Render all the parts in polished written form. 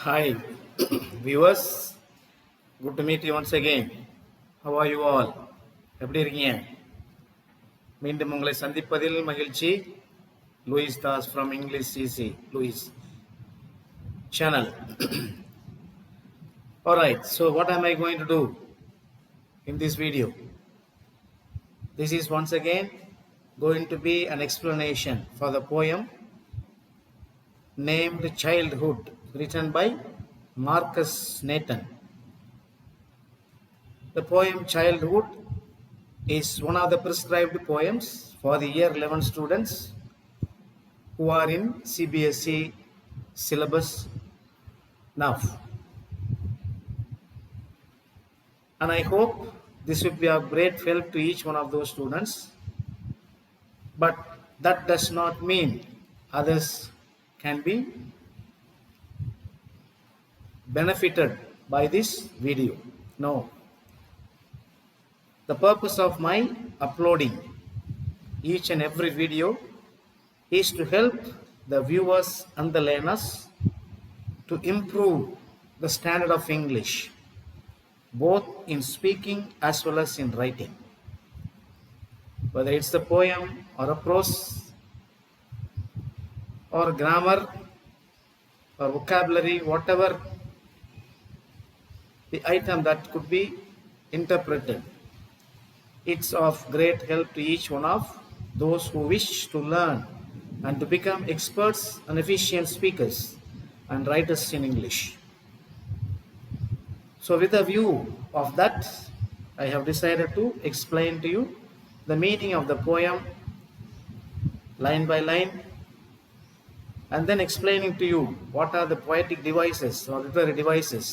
Hi, viewers. Good to meet you once again. How are you all? எப்படி இருக்கீங்க? மீண்டும் உங்களை சந்திப்பதில் மகிழ்ச்சி. Louis Das from English CC, Louis channel. Alright, so what am I going to do in this video? This is once again going to be an explanation for the poem named Childhood, written by Markus Natten. The poem Childhood is one of the prescribed poems for the year 11 students who are in CBSE syllabus now. And I hope this will be of great help to each one of those students. But that does not mean others can be benefited by this video. No. The purpose of my uploading each and every video is to help the viewers and the learners to improve the standard of English, both in speaking as well as in writing. Whether it's a poem or a prose or grammar or vocabulary, whatever the item that could be interpreted, it's of great help to each one of those who wish to learn and to become experts and efficient speakers and writers in English. So with a view of that, I have decided to explain to you the meaning of the poem line by line, and then explaining to you what are the poetic devices or literary devices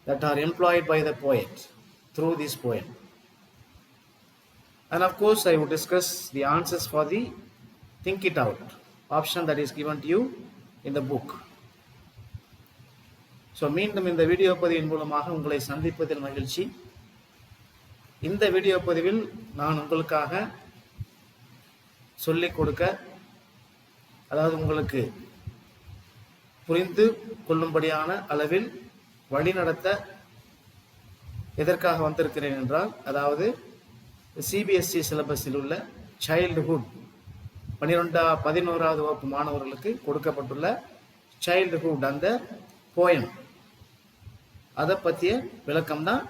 that are employed by the poet through this poem. And of course, I will discuss the answers for the think it out option that is given to you in the book. So மீண்டும் இந்த video பதிவின் மூலமாக உங்களை சந்திப்பதில் மகிழ்ச்சி. இந்த video பதிவில் நான் உங்களுக்காக சொல்லிக் கொடுக்க, அதாவது உங்களுக்கு புரிந்து கொள்ளும்படியான அளவில் வழிநடத்த எதற்காக வந்திருக்கிறேன் என்றால், அதாவது CBSE சிலபஸில் உள்ள சைல்டுஹுட் 11வது வகுப்பு மாணவர்களுக்கு கொடுக்கப்பட்டுள்ள சைல்டுஹுட் அந்த போயம், அதை பற்றிய விளக்கம் தான்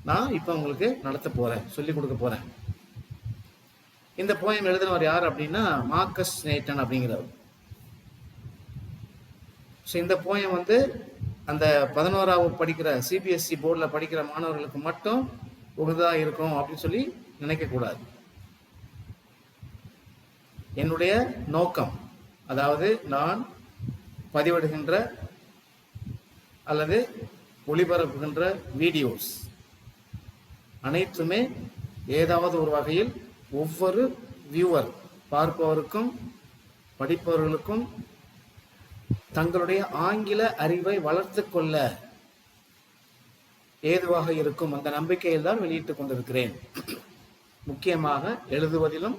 நான் இப்போ உங்களுக்கு நடத்த போகிறேன், சொல்லிக் கொடுக்க போகிறேன். இந்த போயம் எழுதினவர் யார் அப்படின்னா மார்க்கஸ் நேட்டன் அப்படிங்கிறவர். ஸோ இந்த போயம் அந்த 11வது படிக்கிற CBSE போர்டில் படிக்கிற மாணவர்களுக்கு மட்டும் உகதாக இருக்கும் அப்படின்னு சொல்லி நினைக்கக்கூடாது. என்னுடைய நோக்கம், அதாவது நான் பதிவிடுகின்ற அல்லது ஒளிபரப்புகின்ற வீடியோஸ் அனைத்துமே ஏதாவது ஒரு வகையில் ஒவ்வொரு வியூவர், பார்ப்பவருக்கும் படிப்பவர்களுக்கும் தங்களுடைய ஆங்கில அறிவை வளர்த்து கொள்ள ஏதுவாக இருக்கும் அந்த நம்பிக்கையில் தான் வெளியிட்டுக் கொண்டிருக்கிறேன். முக்கியமாக எழுதுவதிலும்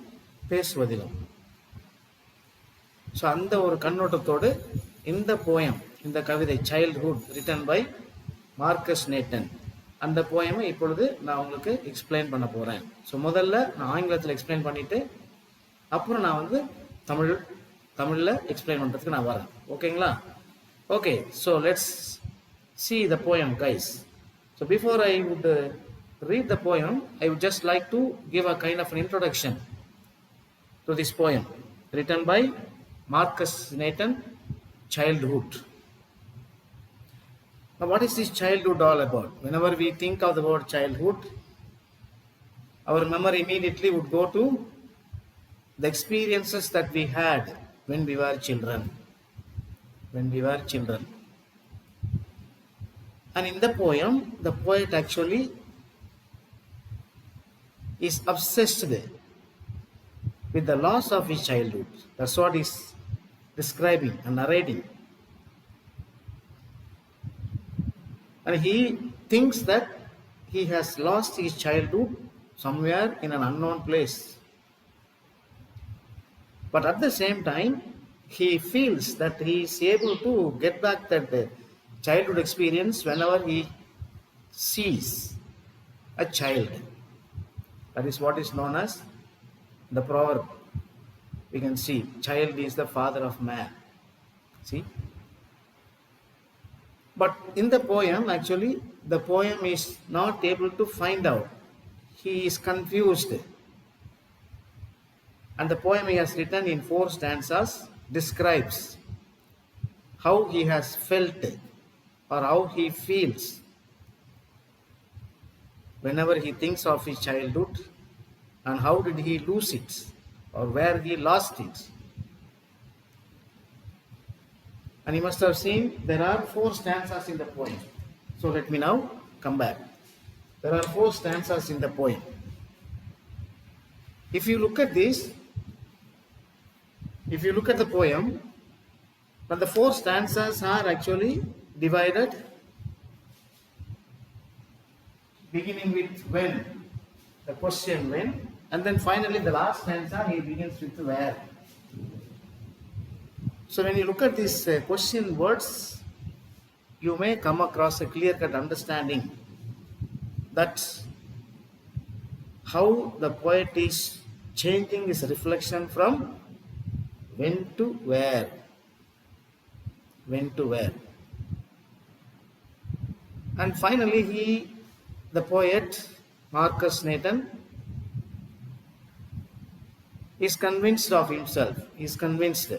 பேசுவதிலும். ஸோ அந்த ஒரு கண்ணோட்டத்தோடு இந்த போயம், இந்த கவிதை சைல்ட்ஹுட் ரிட்டன் பை மார்க்கஸ் நேட்டன், அந்த போயமை இப்பொழுது நான் உங்களுக்கு எக்ஸ்பிளைன் பண்ண போகிறேன். ஸோ முதல்ல நான் ஆங்கிலத்தில் எக்ஸ்பிளைன் பண்ணிவிட்டு அப்புறம் நான் தமிழில் எக்ஸ்பிளைன் பண்ணுறதுக்கு நான் வரேன். ஓகேங்களா? Okay, so let's see the poem, guys. So before I would read the poem, I would just like to give a kind of an introduction to this poem written by Markus Natten, Childhood. Now what is this childhood all about? Whenever we think of the word childhood, our memory immediately would go to the experiences that we had when we were children. And in the poem, the poet actually is obsessed with the loss of his childhood. That's what he's describing and narrating. And he thinks that he has lost his childhood somewhere in an unknown place. But at the same time, he feels that he is able to get back that childhood experience whenever he sees a child. That is what is known as the proverb. We can see, child is the father of man. See? But in the poem, actually, the poem is not able to find out. He is confused. And the poem he has written in 4 stanzas describes how he has felt or how he feels whenever he thinks of his childhood and how did he lose it or where he lost it. And you must have seen there are 4 stanzas in the poem. So let me now come back. There are 4 stanzas in the poem. If you look at this, if you look at the poem, then the 4 stanzas are actually divided beginning with when, the question when, and then finally the last stanza he begins with where. So when you look at these question words, you may come across a clear-cut understanding that how the poet is changing his reflection from when to where. When to where. And finally the poet, Markus Natten, is convinced of himself. He is convinced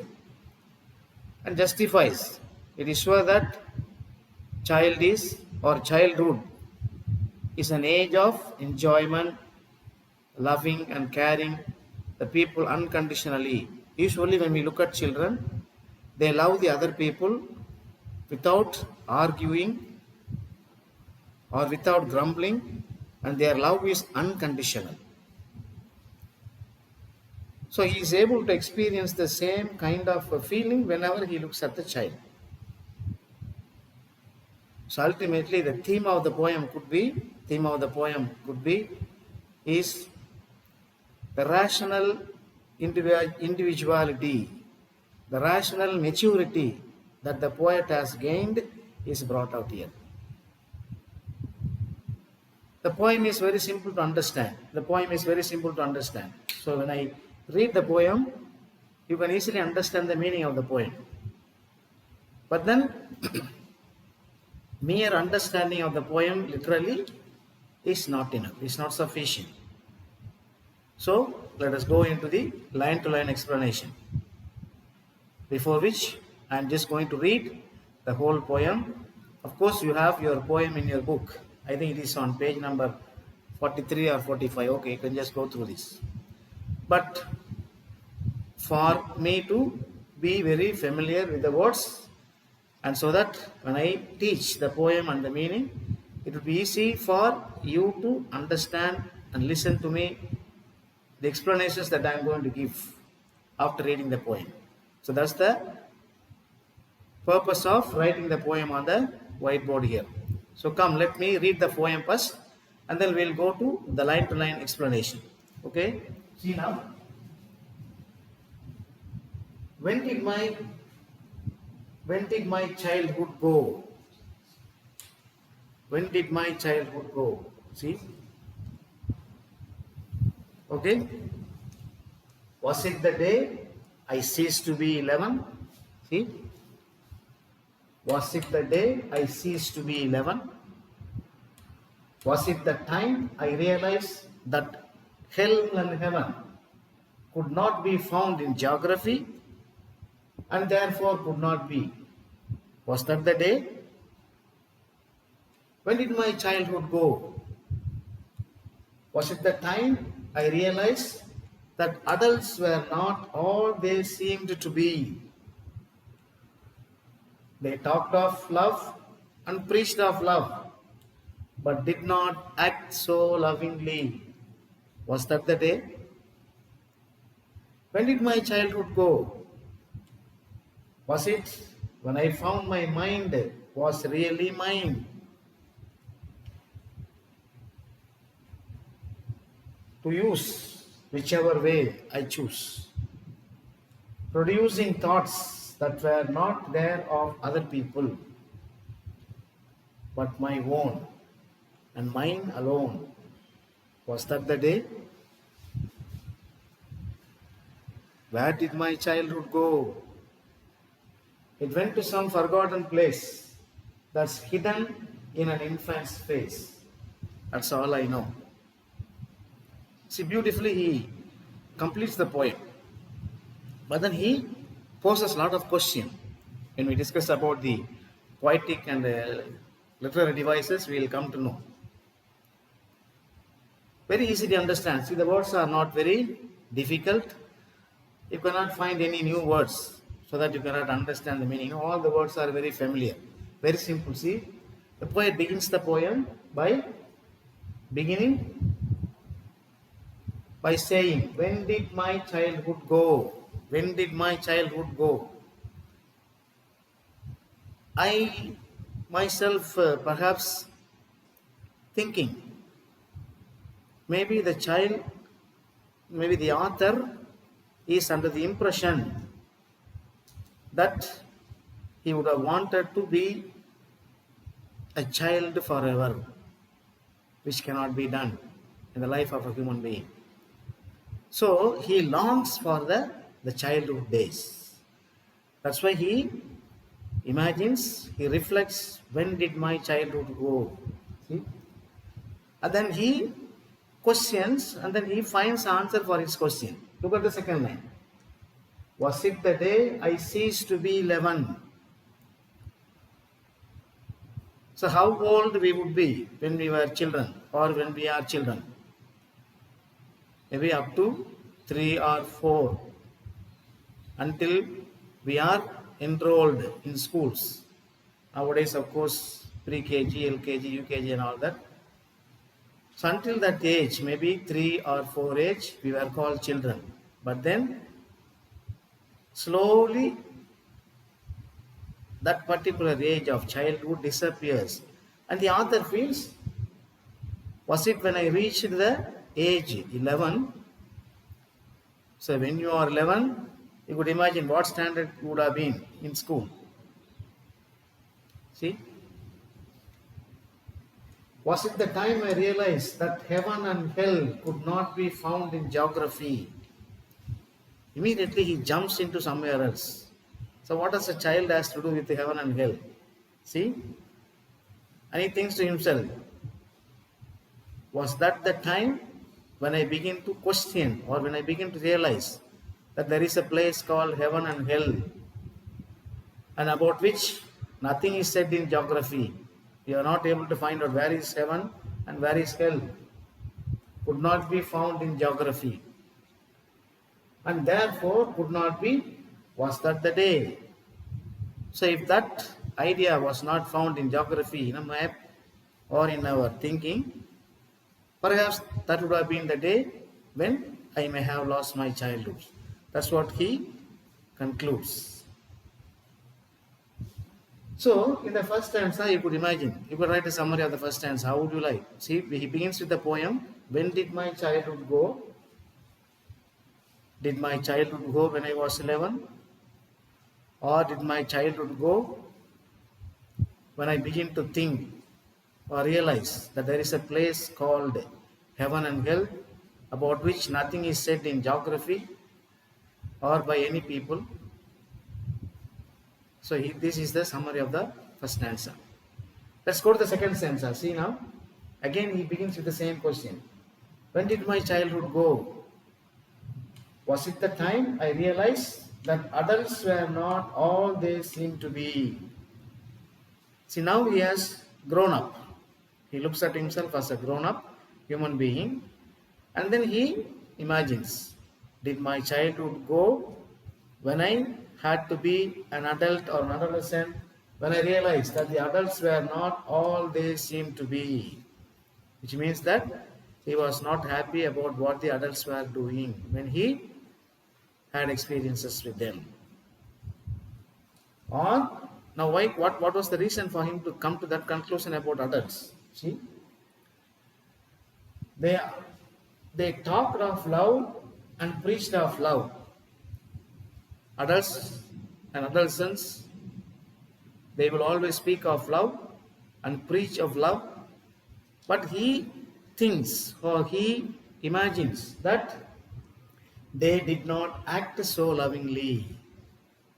and justifies. It is sure that childhood is an age of enjoyment, loving and caring the people unconditionally. Usually when we look at children, they love the other people without arguing or without grumbling, and their love is unconditional. So he is able to experience the same kind of a feeling whenever he looks at the child. So ultimately the theme of the poem could be is the rational individuality, the rational maturity that the poet has gained is brought out here. The poem is very simple to understand. So when I read the poem, you can easily understand the meaning of the poem. But then, mere understanding of the poem literally is not enough, is not sufficient. So let us go into the line-to-line explanation, before which I am just going to read the whole poem. Of course, you have your poem in your book. I think it is on page number 43 or 45. Okay, you can just go through this. But for me to be very familiar with the words, and so that when I teach the poem and the meaning, it will be easy for you to understand and listen to me, the explanations that I am going to give after reading the poem. So that's the purpose of writing the poem on the whiteboard here. So come, let me read the poem first, and then we'll go to the line-to-line explanation. Okay? See now. When did my childhood go? When did my childhood go? See? Okay? Was it the day I ceased to be 11? See? Was it the day I ceased to be 11? Was it the time I realized that hell and heaven could not be found in geography and therefore could not be? Was that the day? When did my childhood go? Was it the time I realized that adults were not all they seemed to be? They talked of love and preached of love, but did not act so lovingly. Was that the day? When did my childhood go? Was it when I found my mind was really mine? To use whichever way I choose. producing thoughts that were not there of other people, but my own, and mine alone. Was that the day? Where did my childhood go? It went to some forgotten place that's hidden in an infant's face. That's all I know. See, beautifully he completes the poem. But then he poses a lot of questions. When we discuss about the poetic and literary devices, we will come to know. Very easy to understand. See, the words are not very difficult. You cannot find any new words so that you cannot understand the meaning. All the words are very familiar, very simple. See, the poet begins the poem by beginning by saying, when did my childhood go? When did my childhood go? I myself perhaps thinking, maybe the child, maybe the author is under the impression that he would have wanted to be a child forever, which cannot be done in the life of a human being. So he longs for the childhood days. That's why he imagines, he reflects, when did my childhood go? See? And then he questions, and then he finds answer for his question. Look at the second line. Was it the day I ceased to be 11? So how old we would be when we were children or when we are children? Maybe up to 3 or 4 until we are enrolled in schools. Nowadays, of course, pre-KG, LKG, UKG and all that. So until that age, maybe 3 or 4 age, we were called children. But then, slowly, that particular age of childhood disappears. And the author feels, was it when I reached the age 11? So when you are 11, you could imagine what standard you would have been in school. See? Was it the time I realized that heaven and hell could not be found in geography? Immediately he jumps into somewhere else. So what does a child has to do with heaven and hell? See? And he thinks to himself, was that the time when I begin to question or when I begin to realize that there is a place called heaven and hell and about which nothing is said in geography? You are not able to find out where is heaven and where is hell. Could not be found in geography. And therefore could not be, was that the day? So if that idea was not found in geography, in a map or in our thinking, perhaps that would have been the day when I may have lost my childhood. That's what he concludes. So, in the first stanza, you could imagine, you could write a summary of the first stanza. How would you like? See, he begins with the poem, when did my childhood go? Did my childhood go when I was 11? Or did my childhood go when I begin to think or realize that there is a place called heaven and hell about which nothing is said in geography or by any people? So this is the summary of the first stanza. Let's go to the second stanza. See now, again he begins with the same question. When did my childhood go? Was it the time I realized that adults were not all they seem to be? See, now he has grown up. He looks at himself as a grown-up human being, and then he imagines, did my childhood go when I had to be an adult or an adolescent, when I realized that the adults were not all they seem to be? Which means that he was not happy about what the adults were doing when he had experiences with them. Or, now what was the reason for him to come to that conclusion about adults? See, they talked of love and preached of love. Adults and adolescents, they will always speak of love and preach of love, but he thinks or he imagines that they did not act so lovingly.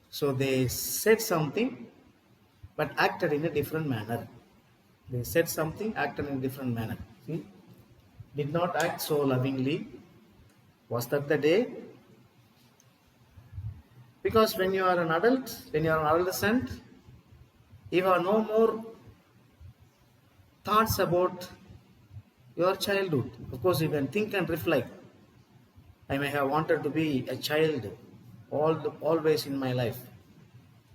So they said something but acted in a different manner. They said something, acted in a different manner. See? Did not act so lovingly. Was that the day? Because when you are an adult, when you are an adolescent, you have no more thoughts about your childhood. Of course, you can think and reflect. I may have wanted to be a child always in my life.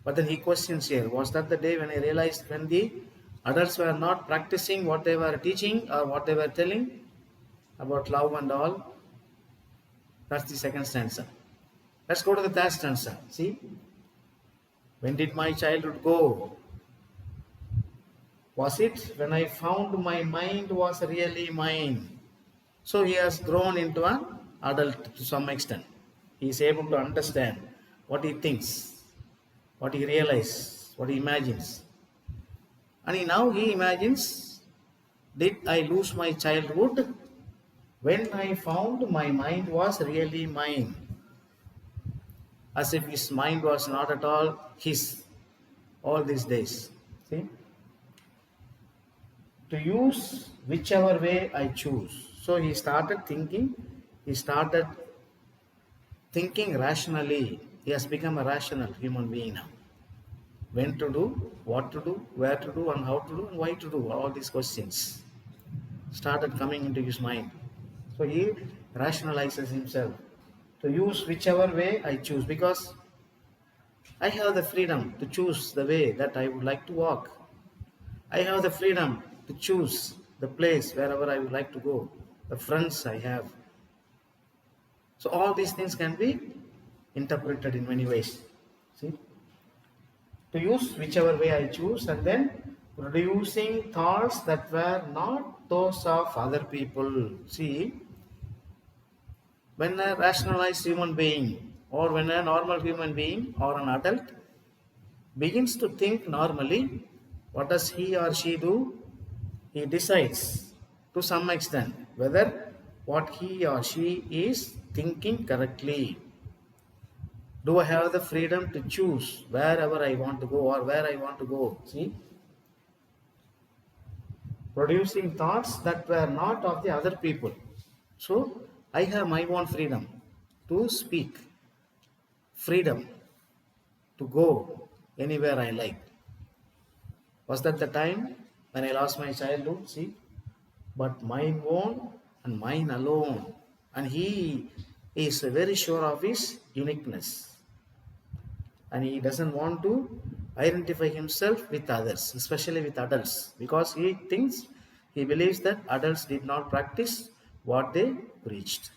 But then he questions here, was that the day when I realized when the adults were not practicing what they were teaching or what they were telling about love and all? That's the second stanza. Let's go to the third stanza. See? When did my childhood go? Was it when I found my mind was really mine? So he has grown into an adult to some extent. He is able to understand what he thinks, what he realizes, what he imagines. And now he imagines, did I lose my childhood when I found my mind was really mine? As if his mind was not at all his all these days. See? To use whichever way I choose. So he started thinking rationally. He has become a rational human being now. When to do, what to do, where to do, and how to do, and why to do. All these questions started coming into his mind. So he rationalizes himself. To use whichever way I choose, because I have the freedom to choose the way that I would like to walk. I have the freedom to choose the place wherever I would like to go, the friends I have. So all these things can be interpreted in many ways. See? To use whichever way I choose, and then producing thoughts that were not those of other people. See, when a rationalized human being or when a normal human being or an adult begins to think normally, what does he or she do? He decides to some extent whether what he or she is thinking correctly. Do I have the freedom to choose wherever I want to go or where I want to go? See? Producing thoughts that were not of the other people. So, I have my own freedom to speak, freedom to go anywhere I like. Was that the time when I lost my childhood? See? But mine own and mine alone. And he is very sure of his uniqueness. And he doesn't want to identify himself with others, especially with adults, because he believes that adults did not practice what they preached.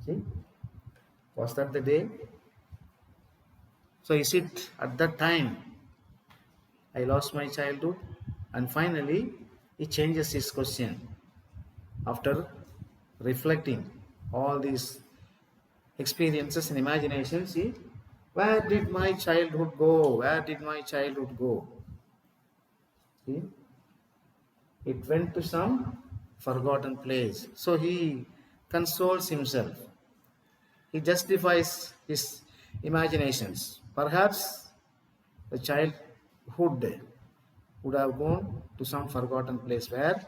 See? Was that the day? So is it at that time I lost my childhood? And finally, he changes his question after reflecting all these experiences and imagination. See, where did my childhood go? Where did my childhood go? See, it went to some forgotten place. So he consoles himself. He justifies his imaginations. Perhaps the childhood would have gone to some forgotten place where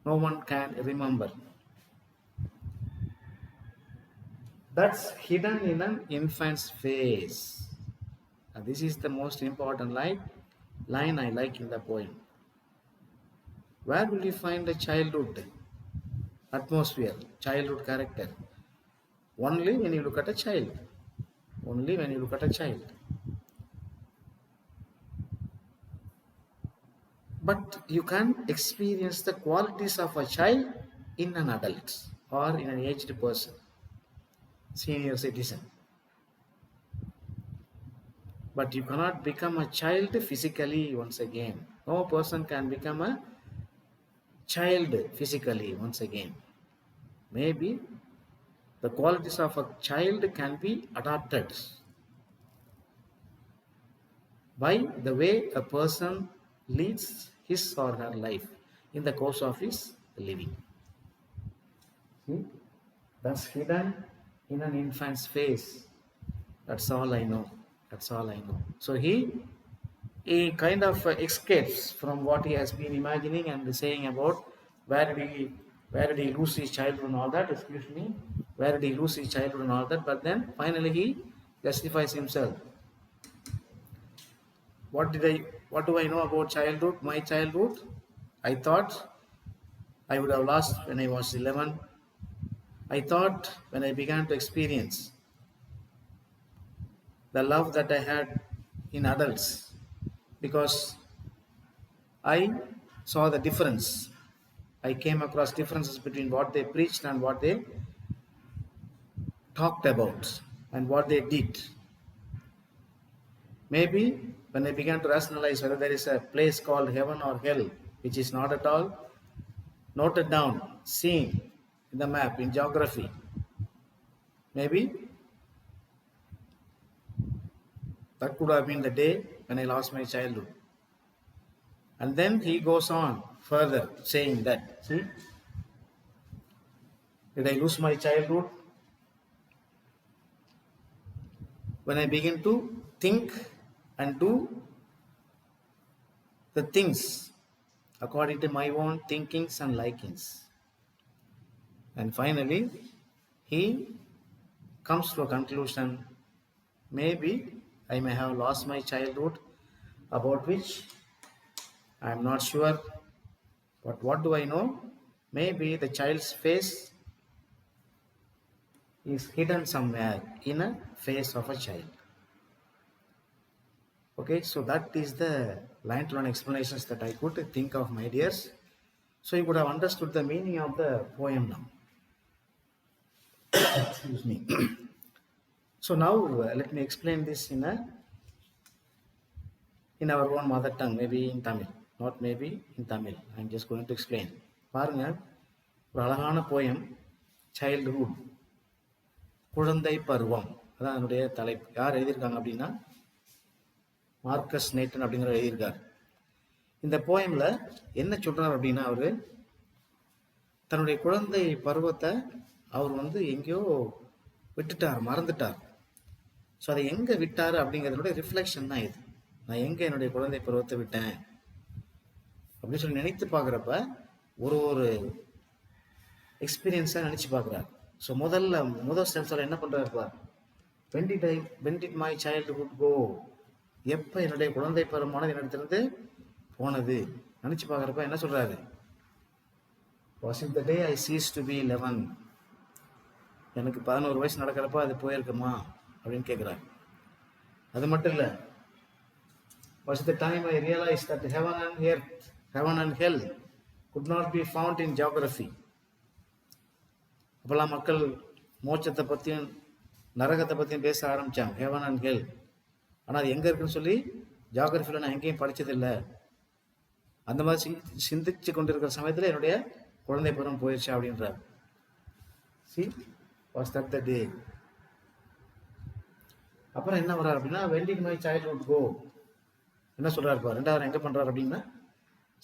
no one can remember. That's hidden in an infant's face. And this is the most important line I like in the poem. Where will you find the childhood atmosphere, childhood character? Only when you look at a child. Only when you look at a child. But you can experience the qualities of a child in an adult or in an aged person, senior citizen. But you cannot become a child physically once again. No person can become a child physically once again. Maybe the qualities of a child can be adopted by the way a person leads his or her life in the course of his living. See, that's hidden in an infant's face. That's all I know. That's all I know. So he kind of escapes from what he has been imagining and saying about where did he lose his childhood and all that. Excuse me, where did he lose his childhood and all that? But then finally he justifies himself. What do I know about childhood? My childhood, I thought I would have lost when I was 11. I thought when I began to experience the love that I had in adults, because I saw the difference. I came across differences between what they preached and what they talked about and what they did. Maybe when I began to rationalize whether there is a place called heaven or hell, which is not at all noted down, seen in the map, in geography, maybe that could have been the day when I lost my childhood. And then he goes on further saying that, see, did I lose my childhood? When I begin to think and do the things according to my own thinkings and likings. And finally, he comes to a conclusion, maybe I may have lost my childhood, about which I am not sure. But what do I know? Maybe the child's face is hidden somewhere in a face of a child. Okay, so that is the line-to-line explanations that I could think of, my dears. So you would have understood the meaning of the poem now. Excuse me. So now let me explain this in our own mother tongue, maybe in Tamil, not maybe in Tamil. I'm just going to explain. பாருங்க, ஒரு அழகான poem, childhood, குழந்தை பருவம், அதான் அதனுடைய தலைப்பு. யார் எழுதியிருக்காங்க அப்படின்னா மார்க்கஸ் நேட்டன் அப்படிங்கிற எழுதியிருக்கார். இந்த போயம்ல என்ன சொல்றார் அப்படின்னா, அவரு தன்னுடைய குழந்தை பருவத்தை அவர் எங்கேயோ விட்டுட்டார், மறந்துட்டார். ஸோ அதை எங்க விட்டாரு அப்படிங்கிறதுடைய ரிஃப்ளெக்ஷன் தான் இது. நான் எங்க என்னுடைய குழந்தை பருவத்தை விட்டேன் அப்படின்னு சொல்லி நினைத்து பார்க்குறப்ப ஒரு எக்ஸ்பீரியன்ஸாக நினச்சி பார்க்குறாரு. ஸோ முதல் சென்ஸில் என்ன பண்ணுறாருப்பா, when did my childhood go, எப்போ என்னுடைய குழந்தை பருவமானது என்னிடத்திலிருந்து போனது நினச்சி பார்க்குறப்ப என்ன சொல்கிறாரு, was it the day I ceased to be 11, எனக்கு 11 வயசு நடக்கிறப்ப அது போயிருக்குமா அப்படின்னு கேட்குறாரு. அது மட்டும் இல்லை, was it the time I realized that heaven and earth, heaven and hell could not be found in geography. அப்போல்லாம் மக்கள் மோட்சத்தை பற்றியும் நரகத்தை பற்றியும் பேச ஆரம்பித்தாங்க, ஹெவன் அண்ட் ஹெல். ஆனால் அது எங்கே இருக்குன்னு சொல்லி ஜியாகிரஃபியில் நான் எங்கேயும் படித்ததில்லை. அந்த மாதிரி சிந்திச்சு கொண்டிருக்கிற சமயத்தில் என்னுடைய குழந்தை பருவம் போயிடுச்சு அப்படின்றார். See, was that the day? அப்புறம் என்ன வர்றாரு அப்படின்னா, when did my childhood go, என்ன சொல்றாரு பாரு, ரெண்டாவது எங்க பண்றாரு அப்படின்னா,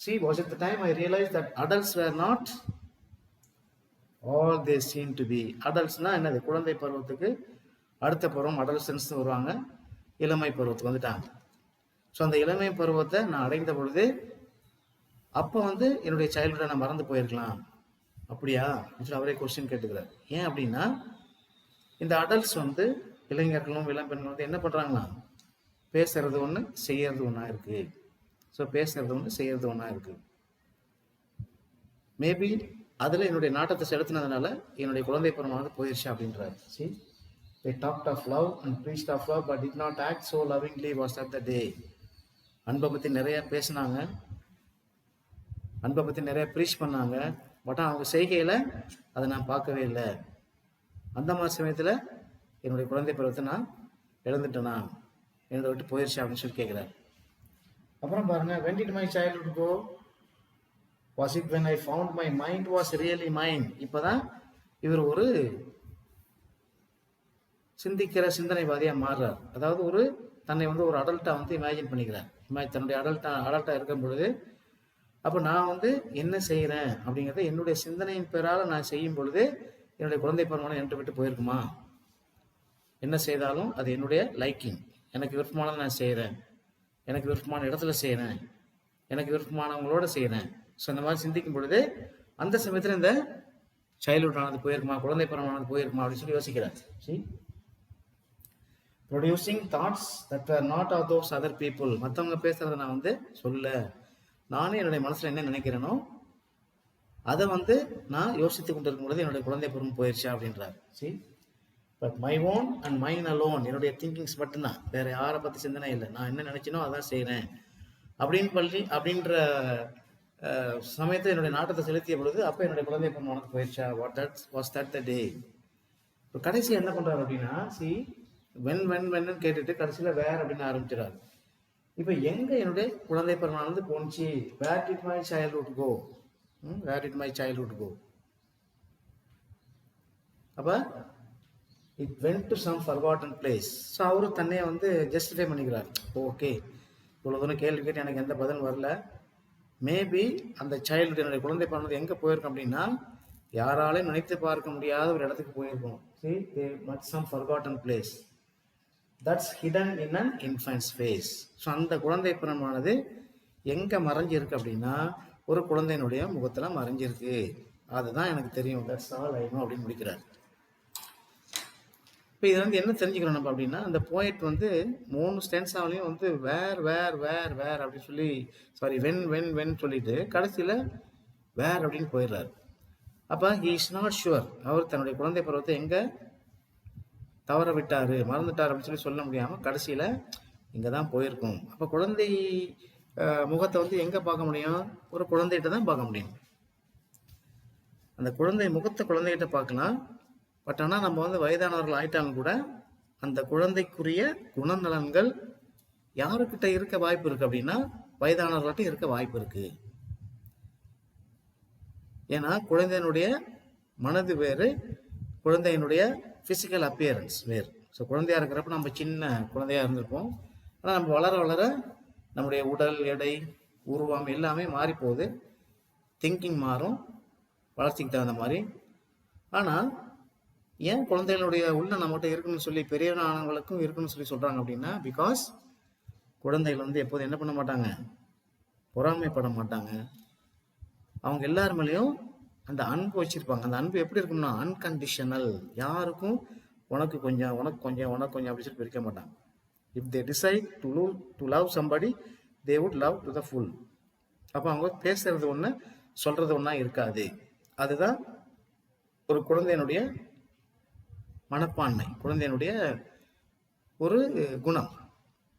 see, was it the time I realized that adults were not all they seem to be. adultsனா என்னது, குழந்தை பருவத்துக்கு அடுத்த பருவம் adolescence வருவாங்க, இளமை பருவத்துக்கு வந்துட்டாங்க. ஸோ அந்த இளமை பருவத்தை நான் அடைந்த பொழுது அப்போ என்னுடைய சைல்டுஹுட்டை நான் மறந்து போயிருக்கலாம், அப்படியா அப்படின்னு அவரே கொஸ்டின் கேட்டுக்கிறார். ஏன் அப்படின்னா, இந்த அடல்ட்ஸ் இளைஞர்களும் இளம்பெண்களும் என்ன பண்ணுறாங்களா, பேசுறது ஒன்று செய்யறது ஒன்றா இருக்கு. ஸோ பேசுறது ஒன்று செய்யறது ஒன்றா இருக்கு. மேபி அதில் என்னுடைய நாட்டத்தை செலுத்தினதுனால என்னுடைய குழந்தை பருவமானது போயிடுச்சு அப்படின்றாரு. See, they talked of love and preached of love but did not act so lovingly was that the day. அன்பை பற்றி நிறைய பேசினாங்க, அன்பை பற்றி நிறைய ப்ரீச் பண்ணாங்க, பட் அவங்க செய்கையில் அதை நான் பார்க்கவே இல்லை. அந்த மாதிரி சமயத்தில் என்னுடைய குழந்தை பருவத்தை நான் இழந்துட்டேனா, என்னோட விட்டு போயிடுச்சு அப்படின்னு சொல்லி கேட்குறாரு. அப்புறம் பாருங்க, when did my childhood go, was it when I found my mind was really mine. இப்போதான் இவர் ஒரு சிந்திக்கிற சிந்தனைவாதியாக மாறுறார். அதாவது ஒரு தன்னை வந்து ஒரு அடல்ட்டாக வந்து இமேஜின் பண்ணிக்கிறார். தன்னுடைய அடல்ட்டாக இருக்கும் பொழுது அப்போ நான் வந்து என்ன செய்கிறேன் அப்படிங்கிறத என்னுடைய சிந்தனையின் பேரால் நான் செய்யும் பொழுது என்னுடைய குழந்தை பருவம் என்கிட்ட விட்டு போயிருக்குமா? என்ன செய்தாலும் அது என்னுடைய லைக்கிங், எனக்கு விருப்பமானதை நான் செய்கிறேன், எனக்கு விருப்பமான இடத்துல செய்கிறேன், எனக்கு விருப்பமானவங்களோட செய்கிறேன். ஸோ இந்த மாதிரி சிந்திக்கும் பொழுது அந்த சமயத்தில் இந்த சைல்ட்ஹுட் ஆனது போயிருக்குமா, குழந்தை பருவமானது போயிருக்குமா அப்படின்னு சொல்லி யோசிக்கிறார். See, producing thoughts that were not of those other people. மற்றவங்க பேசுறதை நான் வந்து நானே என்னுடைய மனசுல என்ன நினைக்கிறேனோ அதை வந்து நான் யோசித்து கொண்டு இருக்கும் பொழுது என்னுடைய குழந்தை பருவம் போயிடுச்சா அப்படின்றார். See, but my own and mine alone, என்னுடைய திங்கிங்ஸ் மட்டும்தான், வேற யாரை பற்றி சிந்தனை இல்லை, நான் என்ன நினைச்சினோ அதான் செய்கிறேன் அப்படின்ற சமயத்தை என்னுடைய நாட்டத்தை செலுத்திய பொழுது அப்போ என்னுடைய குழந்தை பருவம் உனக்கு போயிடுச்சா? வாஸ் தட் த டே. இப்போ கடைசி என்ன பண்ணுறாரு அப்படின்னா, வென்னு கேட்டுட்டு கடைசியில் வேர் அப்படின்னு ஆரம்பிச்சிடாரு. இப்போ எங்கே என்னுடைய குழந்தை பருவமானது போணுச்சு? Where did my childhood go? Where did my childhood go? அப்போ it went to some forgotten place. So அவரு தன்னையை வந்து ஜஸ்டிஃபை பண்ணிக்கிறார். ஓகே, இவ்வளோ தூரம் கேள்வி கேட்டு எனக்கு எந்த பதிலும் வரல, மேபி அந்த சைல்டு என்னுடைய குழந்தை பருவம் எங்கே போயிருக்கோம் அப்படின்னா யாராலையும் நினைத்து பார்க்க முடியாத ஒரு இடத்துக்கு போயிருக்கோம். See, they met some forgotten place that's hidden in an infant's face. So அந்த குழந்தை பருவமானது எங்கே மறைஞ்சிருக்கு அப்படின்னா ஒரு குழந்தையினுடைய முகத்தில் மறைஞ்சிருக்கு. அதுதான் எனக்கு தெரியும், தட்ஸ் ஆல் ஐ நோ அப்படின்னு முடிக்கிறார். இப்போ இது வந்து என்ன தெரிஞ்சுக்கிறோம் நம்ம அப்படின்னா, அந்த போயட் வந்து 3 ஸ்டென்ஸாவிலையும் வந்து வேர் வேர் வேர் வேர் அப்படின்னு சொல்லி வென் சொல்லிட்டு கடைசியில் வேர் அப்படின்னு போயிடுறாரு. அப்போ ஹி இஸ் நாட் ஷுவர், அவர் தன்னுடைய குழந்தை பருவத்தை எங்கே தவற விட்டார், மறந்துட்டார் அப்படின்னு சொல்லி சொல்ல முடியாமல் கடைசியில் இங்கே தான் போயிருக்கும். அப்போ குழந்தை முகத்தை வந்து எங்கே பார்க்க முடியும்? ஒரு குழந்தைகிட்ட தான் பார்க்க முடியும். அந்த குழந்தை முகத்தை குழந்தைகிட்ட பார்க்கலாம். பட் ஆனால் நம்ம வந்து வயதானவர்கள் ஆயிட்டாலும் கூட அந்த குழந்தைக்குரிய குணநலன்கள் யாருக்கிட்ட இருக்க வாய்ப்பு இருக்குது அப்படின்னா வயதானவர்கள்ட்ட இருக்க வாய்ப்பு இருக்குது. ஏன்னா குழந்தையினுடைய மனது வேறு, குழந்தையினுடைய ஃபிசிக்கல் அப்பியரன்ஸ் வேறு. ஸோ குழந்தையாக இருக்கிறப்ப நம்ம சின்ன குழந்தையாக இருந்திருப்போம். ஆனால் நம்ம வளர வளர நம்முடைய உடல் எடை உருவம் எல்லாமே மாறி போகுது, திங்கிங் மாறும் வளர்ச்சிக்கு தகுந்த மாதிரி. ஆனால் ஏன் குழந்தைகளுடைய உள்ள நம்மகிட்ட இருக்குன்னு சொல்லி பெரியவனானவங்களுக்கும் இருக்குன்னு சொல்லி சொல்கிறாங்க அப்படின்னா, பிகாஸ் குழந்தைகள் வந்து எப்போதும் என்ன பண்ண மாட்டாங்க, பொறாமைப்பட மாட்டாங்க. அவங்க எல்லார் மேலேயும் அந்த அன்பு வச்சுருப்பாங்க. அந்த அன்பு எப்படி இருக்கும்னா அன்கண்டிஷனல், யாருக்கும் உனக்கு கொஞ்சம் உனக்கு கொஞ்சம் உனக்கு கொஞ்சம் அப்படி சொல்லி பிரிக்க மாட்டாங்க. If they decide to love somebody they would love to the full. அப்போ அவங்க பேசுறது ஒன்று சொல்கிறது ஒன்றா இருக்காது. அதுதான் ஒரு குழந்தையினுடைய மனப்பான்மை, குழந்தையினுடைய ஒரு குணம்.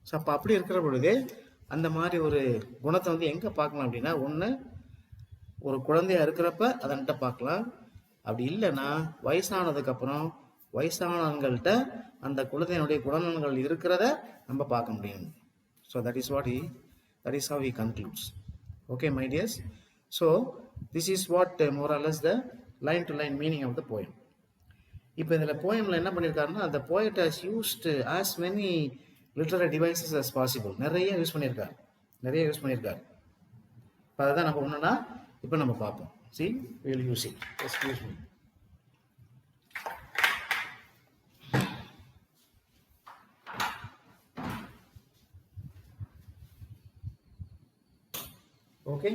ஸோ அப்போ அப்படி இருக்கிற பொழுது அந்த மாதிரி ஒரு குணத்தை வந்து எங்கே பார்க்கலாம் அப்படின்னா, ஒன்று ஒரு குழந்தையா இருக்கிறப்ப அதன்கிட்ட பார்க்கலாம். அப்படி இல்லைன்னா வயசானதுக்கப்புறம் வயசானவங்கள்ட்ட அந்த குழந்தையினுடைய குணநலன்கள் இருக்கிறத நம்ம பார்க்க முடியும். So that is how he concludes. Okay, my dears. So this is what more or less the line to line meaning of the poem. இப்போ இதில் போயமில் என்ன பண்ணியிருக்காருன்னா, அந்த poet has used as many literary devices as possible. நிறைய use பண்ணியிருக்காரு. இப்போ அதை தான் நம்ம ஒன்றுனா இப்போ நம்ம பார்ப்போம். See, we will use it. Excuse me. Okay,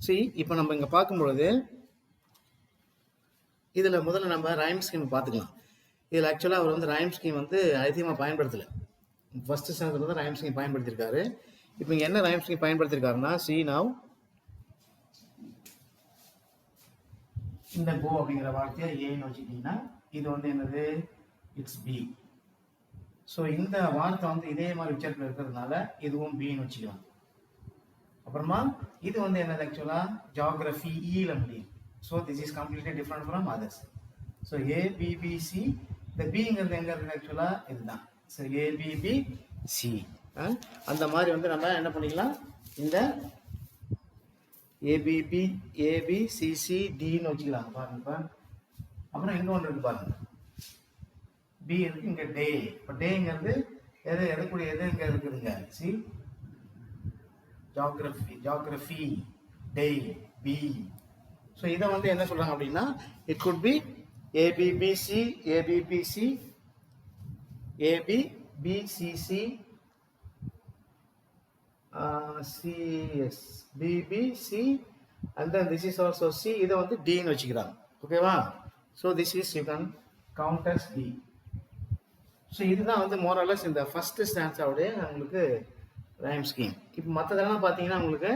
see, இப்போ நம்ம இங்கே பார்க்கும்பொழுது இதில் முதல்ல நம்ம ரைம் ஸ்கீம் பார்த்துக்கலாம். இதில் ஆக்சுவலாக அவர் வந்து ரைம் ஸ்கீம் வந்து அதிகமாக பயன்படுத்தலை. ஃபஸ்ட்டு ஸ்டாண்டர்டில் வந்து ரைம் ஸ்கீம் பயன்படுத்தியிருக்காரு. இப்போ இங்கே என்ன ரைம் ஸ்கீம் பயன்படுத்தியிருக்காருன்னா, see now, இந்த கோ அப்படிங்கிற வார்த்தையை ஏன்னு வச்சுக்கிட்டிங்கன்னா இது வந்து என்னது, இட்ஸ் பி. ஸோ இந்த வார்த்தை வந்து இதே மாதிரி உச்சரிப்பில் இருக்கிறதுனால இதுவும் பின்னு வச்சுக்கலாம். அப்புறமா இது வந்து என்னது, ஆக்சுவலாக ஜியாகிரஃபி ஈல முடியும். So this is completely different from others. So ABBC, இந்த பிங்கிறது எங்கே இருக்குது, ஆக்சுவலாக இதுதான். ஸோ ஏபிபிசி அந்த மாதிரி வந்து நம்ம என்ன பண்ணிக்கலாம், இந்த ஏபிபி ஏபிசிசிடின்னு வச்சுக்கலாம். பாருங்க, அப்புறம் இன்னொன்று இருக்கு பாருங்க, பி இருக்கு, இங்க டே. இப்போ டேங்கிறது எதுக்குரிய எது இங்க இருக்குதுங்க, சி ஜியோகிராஃபி டே பி. ஸோ இதை வந்து என்ன சொல்றாங்க அப்படின்னா, it could be A B B C A B B C A B B C C C S B B C and then this is also C. இதை வந்து Dன்னு வச்சுக்கிறாங்க. ஓகேவா? So this is you can count as D. So இதுதான் வந்து மோரலஸ் இந்த ஃபர்ஸ்ட் ஸ்டான்ஸாவுடைய உங்களுக்கு ரைம் ஸ்கீம். இப்போ மற்றதெல்லாம் பார்த்தீங்கன்னா உங்களுக்கு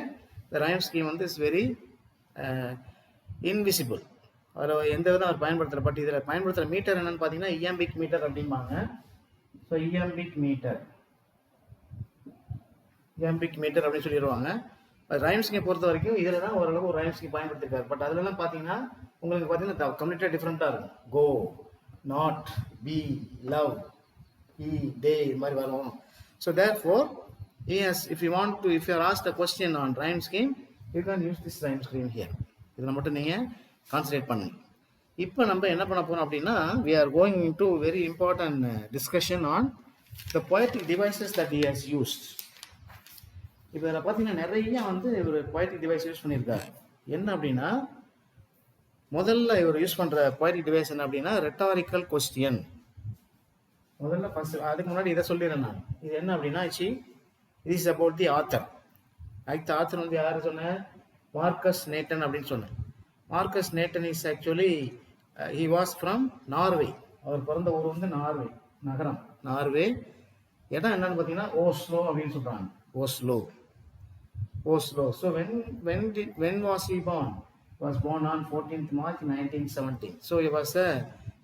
இந்த ரைம் ஸ்கீம் வந்து இஸ் வெரி இன்விசிபிள். அவர் எந்த விதம் அவர் பயன்படுத்துகிற, பட் இதில் பயன்படுத்துகிற மீட்டர் என்னன்னு பார்த்தீங்கன்னா இஎம்பிக் மீட்டர் அப்படிம்பாங்க. ஸோ இஎம்பிக் மீட்டர் அப்படின்னு சொல்லிடுவாங்க. ரைம் ஸ்கீம் பொறுத்த வரைக்கும் இதில் தான் ஓரளவு ஒரு ரைம் ஸ்கீம் பயன்படுத்திருக்காரு. பட் அதுலலாம் பார்த்தீங்கன்னா உங்களுக்கு பார்த்தீங்கன்னா கம்ப்ளீட்டாக டிஃப்ரெண்ட்டாக இருக்கும். கோ, நாட், பி, லவ், ஈ, டே, இது மாதிரி வரும். So therefore yes, if you are asked a question on rhyme scheme, you can use this rhyme scheme here. இதில் மட்டும் நீங்கள் கான்சன்ட்ரேட் பண்ணுங்க. இப்போ நம்ம என்ன பண்ண போகிறோம் அப்படின்னா, we are going into very important discussion on the poetic devices that he has used. இப்போ இதில் பார்த்தீங்கன்னா நிறைய வந்து ஒரு poetic device யூஸ் பண்ணியிருக்காரு. என்ன அப்படின்னா, முதல்ல இவர் யூஸ் பண்ணுற poetic device என்ன அப்படின்னா rhetorical question. முதல்ல ஃபர்ஸ்ட் அதுக்கு முன்னாடி இதை சொல்லிடுறேன் நான். இது என்ன அப்படின்னா, it is about the author. அடுத்த ஆத்தர் வந்து யார் சொன்னேன்? மார்க்கஸ் நேட்டன் அப்படின்னு சொன்னேன். Markus Natten is actually he was from Norway. அவர் பிறந்த ஊர் வந்து நார்வே நகரம், நார்வே. இடம் என்னன்னு பார்த்தீங்கன்னா ஓஸ்லோ அப்படின்னு சொல்றாங்க. Oslo. So when was he born? He was born on 14th March 1917. So he was a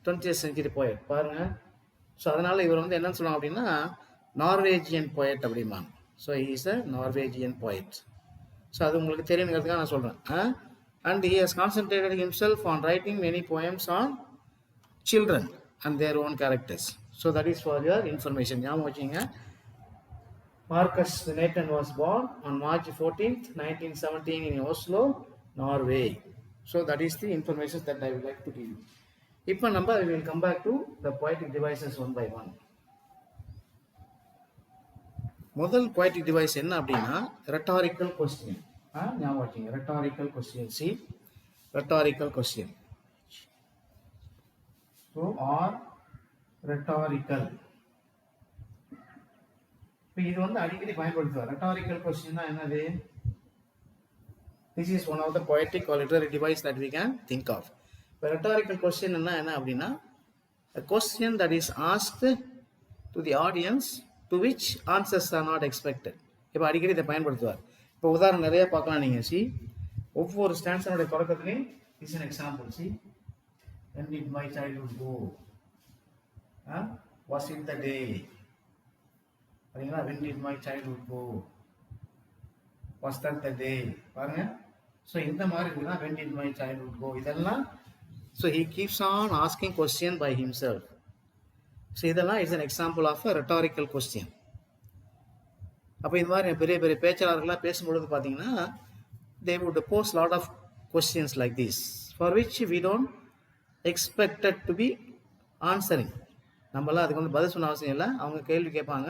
20th century poet. பாருங்க. ஸோ அதனால இவர் வந்து என்னன்னு சொல்லுவாங்க அப்படின்னா நார்வேஜியன் போயட் அப்படிம்பாங்க. So he is a Norwegian poet. So அது உங்களுக்கு தெரியுங்கிறதுக்காக நான் சொல்கிறேன். And he has concentrated himself on writing many poems on children and their own characters. So that is for your information. ஞாபகம் வச்சுங்க. Markus Natten was born on March 14th, 1917 in Oslo, Norway. So that is the information that I would like to give you. இப்போ நம்ம we will come back to the poetic devices one by one. முதல் poetic device என்ன அப்படின்னா rhetorical question. ஞாபகம் வச்சுங்க. rhetorical question. See, rhetorical question. So or rhetorical. இப்போ இது வந்து அடிக்கடி பயன்படுத்துவார். rhetorical question தான் என்னது? This is one of the poetic or literary device that we can think of. இப்போ rhetorical question என்ன அப்படின்னா a question that is asked to the audience to which answers are not expected. இப்போ அடிக்கடி இதை பயன்படுத்துவார். இப்போ உதாரணம் நிறைய பார்க்கலாம் நீங்கள். சி, ஒவ்வொரு ஸ்டான்ஸனுடைய தொடக்கத்துலையும் is an example. See, when did my childhood go? Was it the day? சரிங்களா? when did my childhood go? was that the day? பாருங்க. ஸோ இந்த மாதிரி இருக்குன்னா when did my childhood go இதெல்லாம். So he keeps on asking question by himself. So இதெல்லாம் is an example of a rhetorical question. அப்போ இந்த மாதிரி பெரிய பெரிய பேச்சாளர்களாக பேசும்பொழுது பார்த்தீங்கன்னா they would pose lot of questions like this for which we don't expected to be answering. நம்மளாம் அதுக்கு வந்து பதில் சொன்ன அவசியம் இல்லை. அவங்க கேள்வி கேட்பாங்க.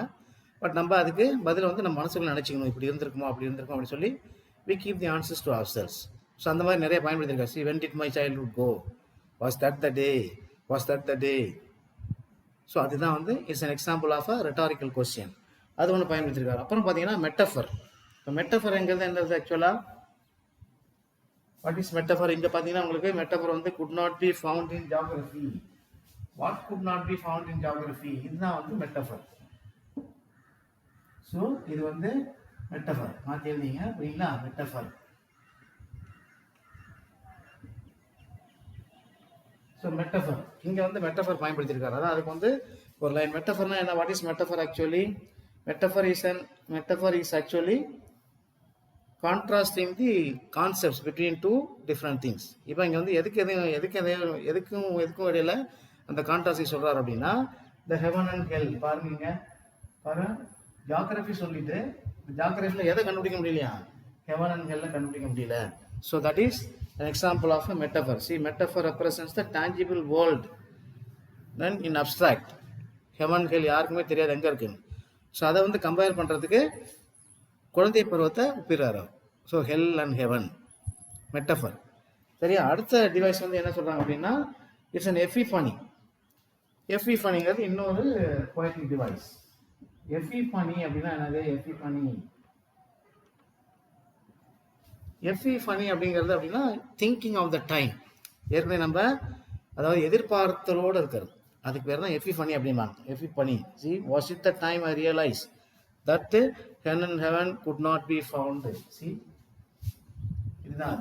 பட் நம்ம அதுக்கு பதில் வந்து நம்ம மனசுக்குள்ள நினச்சிக்கணும். இப்படி இருந்திருக்குமோ அப்படி இருந்திருக்கும் அப்படின்னு சொல்லி we keep the answers to ourselves. So அந்த மாதிரி நிறைய பயன்படுத்திருக்காரு. See, when did my childhood go? was that the day? was that the day? So அதுதான் வந்து it's an example of a rhetorical question. அது ஒன்று பயன்படுத்திருக்காரு. அப்புறம் பார்த்தீங்கன்னா மெட்டஃபர். இப்போ மெட்டஃபர்ங்கிறது என்னது ஆக்சுவலாக? What is metaphor? இங்கே பார்த்தீங்கன்னா உங்களுக்கு மெட்டஃபர் வந்து could not be found in geography. What could not be found in geography, இதுதான் வந்து மெட்டஃபர். ஸோ இது வந்து மெட்டஃபர் மாற்றி எழுதிங்க. அப்படிங்களா? மெட்டஃபர். ஸோ மெட்டஃபர் இங்கே வந்து மெட்டஃபர் பயன்படுத்தியிருக்காரு. அதான் அதுக்கு வந்து ஒரு லைன் மெட்டஃபர்னா என்ன? What is metaphor actually? Metaphor is actually contrasting the concepts between two different things. இப்போ இங்கே வந்து எதுக்கும் இடையில அந்த கான்ட்ராஸ்ட் சொல்றாரு அப்படின்னா the heaven and hell. பாருங்க ஜியோகிராஃபி சொல்லிட்டு ஜியோகிராஃபியில் எதை கண்டுபிடிக்க முடியலையா? heaven and hell கண்டுபிடிக்க முடியல. So that is an example of a metaphor. See, metaphor represents the tangible world then in abstract. Heaven hell யாருக்குமே தெரியாது எங்கே இருக்குன்னு. ஸோ அதை வந்து கம்பேர் பண்ணுறதுக்கு குழந்தை பருவத்தை ஒப்பிடுறாரு. So hell and heaven metaphor. சரியா? அடுத்த டிவைஸ் வந்து என்ன சொல்கிறாங்க அப்படின்னா இட்ஸ் அன் எஃபிஃபனி. எஃபிஃபனிங்கிறது இன்னொரு போயட்ரிக் டிவைஸ். எஃபிஃபனி அப்படின்னா என்னது? எஃபிஃபனி அப்படிங்கிறது அப்படின்னா திங்கிங் ஆஃப் த டைம். ஏற்கனவே நம்ம அதாவது எதிர்பார்த்தலோடு இருக்கிறது, அதுக்கு பேர் தான் எஃபிஃபனி அப்படிம்பாங்க. Epiphany. See was it the time I realise that heaven could not be found. See இதுதான்.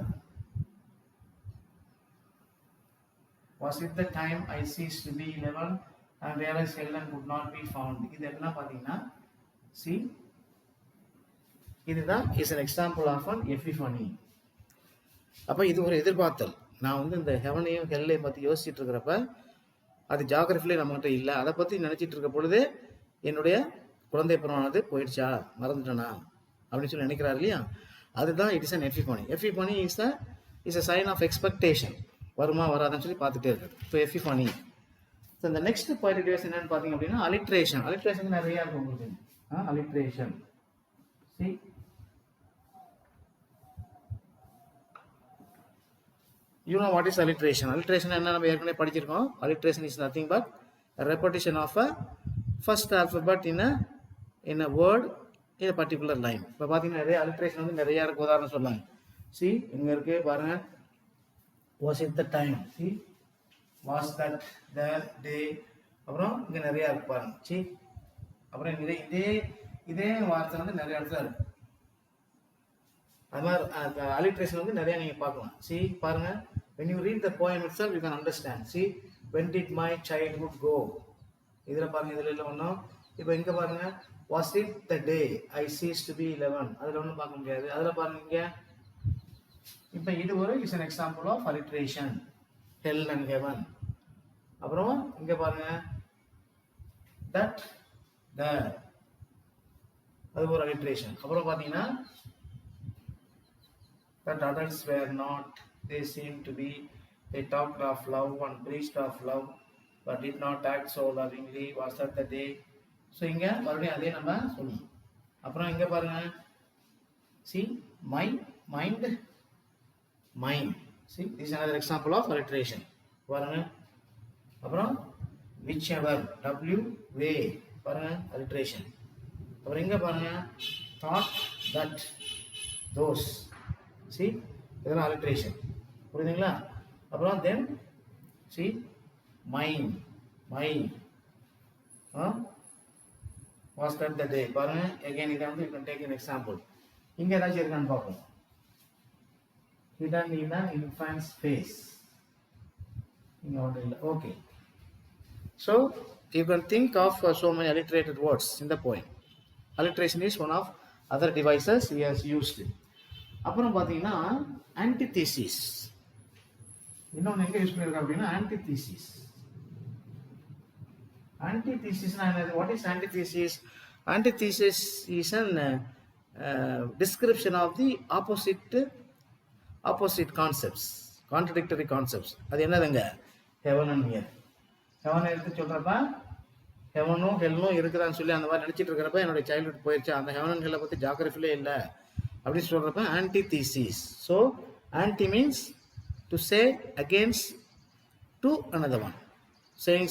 Was it the time I ceased to be 11 and realized heaven could not be found? இது என்ன பார்த்தீங்கன்னா see இதுதான் is an example of an epiphany. அப்போ இது ஒரு எதிர்பார்த்தல். நான் வந்து இந்த ஹெவனையும் ஹெல்லையும் பற்றி யோசிச்சுட்டு இருக்கிறப்ப அது ஜாகிரஃபிலே நம்மகிட்ட இல்லை, அதை பற்றி நினச்சிட்டு இருக்க பொழுது என்னுடைய குழந்தை பருவமானது போயிடுச்சா, மறந்துட்டேனா அப்படின்னு சொல்லி நினைக்கிறாரு இல்லையா, அதுதான் it is an epiphany. Epiphany is a sign of expectation. வருமா வராதுன்னு சொல்லி பார்த்துட்டே இருக்குது. So epiphany. ஸோ இந்த நெக்ஸ்ட் போயட்ரிக் டிவைஸ் என்னன்னு பார்த்தீங்க அப்படின்னா அலிட்ரேஷன். அலிட்ரேஷன் நிறையா இருக்கும் உங்களுக்கு. Alliteration. See you know what is alliteration? Alliteration என்ன நம்ம ஏற்கனவே படிச்சிருக்கோம். Alliteration is nothing but a repetition of a first alphabet in a word in a particular line. இப்போ பார்த்தீங்கன்னா நிறைய alliteration வந்து நிறைய இருக்கு. உதாரணம் சொல்லலாம். See இங்க இருக்கு பாருங்க. Was it the time? See was that the day. அப்புறம் இங்க நிறைய இருக்கு பாருங்க. See அப்புறம் இதே வார்த்தை வந்து நிறைய இடத்துல இருக்கு. அது மாதிரி alliteration வந்து நிறைய நீங்க பார்க்கலாம். See பாருங்க, when you read the poem itself you can understand. See when did my childhood go? இதுல பாருங்க, இதுல இல்ல ஒண்ணும். இப்போ இங்க பாருங்க was it the day I ceased to be 11. அதுல ஒண்ணும் பார்க்க முடியாது. அதுல பாருங்க இங்க. இப்போ இது ஒரு is an example of alliteration. hell and heaven. அப்புறம் இங்க பாருங்க that the அது ஒரு alliteration. அப்புறம் பாத்தீங்கன்னா that others were not, they seemed to be, they talked of love and preached of love but did not act so lovingly, was that the day. So இங்கே மறுபடியும் அதே நம்ம சொல்லணும். அப்புறம் இங்கே பாருங்க see my mind see this is another example of alliteration. பாருங்க அப்புறம் whichever w way பாருங்க alliteration. அப்புறம் இங்கே பாருங்க thought that those see இதெல்லாம் alliteration. புரியுதுங்களா? அப்புறம் then see mine was that the day. பாருங்க again இதை வந்து you can take an example. இங்க ஏதாச்சும் இருக்கான்னு பார்ப்போம். hidden in an infant's face. இங்க ஒன்றும் இல்லை. okay, so you can think of so many alliterated words in the poem. Alliteration is one of other devices he has used. அப்புறம் பார்த்தீங்கன்னா antithesis. இன்னொன்று எங்கே யூஸ் பண்ணியிருக்காங்க அப்படின்னா ஆன்டிதீசிஸ். ஆன்டிதீசிஸ்னா என்னது? What is antithesis? Antithesis is an description of the opposite concepts, contradictory concepts. அது என்னதுங்க? Heaven and Hell. ஹெவன் எடுத்து சொல்கிறப்ப ஹெவனும் ஹெல்லும் இருக்கிறான்னு சொல்லி அந்த மாதிரி நினச்சிட்டு இருக்கிறப்ப என்னுடைய சைல்ட்ஹுட் போயிடுச்சு, அந்த ஹெவன் அண்ட் ஹெல்லை பற்றி ஜாகிரஃபிலே இல்லை அப்படின்னு சொல்கிறப்ப antithesis. So anti means to say against to another one, saying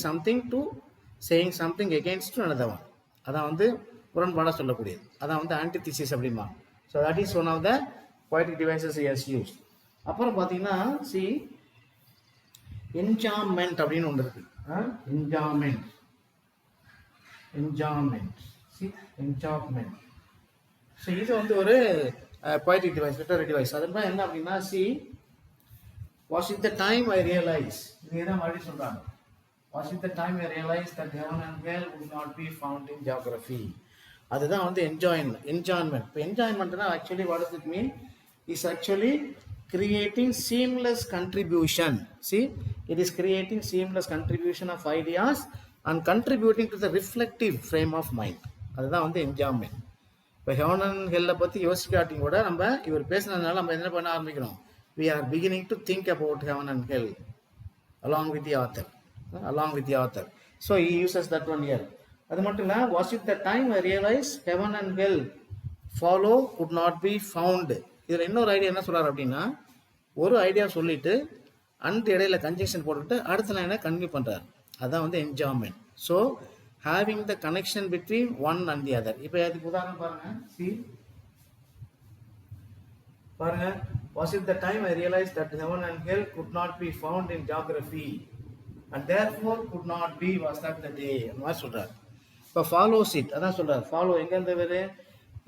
something against to another one. அதான் வந்து புறன்பாடாக சொல்லக்கூடியது. அதான் வந்து ஆன்டிதீசிஸ் அப்படிமா. So that is one of the poetic devices he has used. அப்புறம் பார்த்தீங்கன்னா see enjambment அப்படின்னு ஒன்று இருக்கு. enjambment see enjambment. ஸோ இது வந்து ஒரு poetic device, literary device. அதுதான் என்ன அப்படின்னா see was it the time I realized, இதே தான் மறுபடியும் சொல்றாங்க, was it the time I realized that heaven and hell would not be found in geography. அதுதான் வந்து enjoyment. இப்போ enjoymentனா actually what does it mean? Is actually creating seamless contribution. See, it is creating seamless contribution of ideas and contributing to the reflective frame of mind. அதுதான் வந்து enjoyment. இப்போ heaven and ஹெல்லை பற்றி யோசிக்காட்டியும் கூட நம்ம இவர் பேசுனதுனால நம்ம என்ன பண்ண ஆரம்பிக்கிறோம்? We are beginning to think about heaven and hell along with the author. So he uses that one here. அது மட்டும் இல்லை, was it the time I realized heaven and hell follow could not be found. இதில் இன்னொரு idea என்ன சொல்றாரு அப்படின்னா, ஒரு idea சொல்லிட்டு அண்ட் இடையில கன்ஜெக்ஷன் போட்டுட்டு அடுத்த லைனை கன்வியூ பண்றாரு. அதான் வந்து enjoyment. So having the connection between one and the other. இப்போ அதுக்கு உதாரணம் பாருங்க. சி பாருங்க, was it the time I realized that heaven and hell could not be found in geography and therefore could not be, was that the day. அந்த மாதிரி சொல்றாரு. இப்போ follows it, அதான் சொல்றாரு. ஃபாலோ எங்க இருந்து வருது?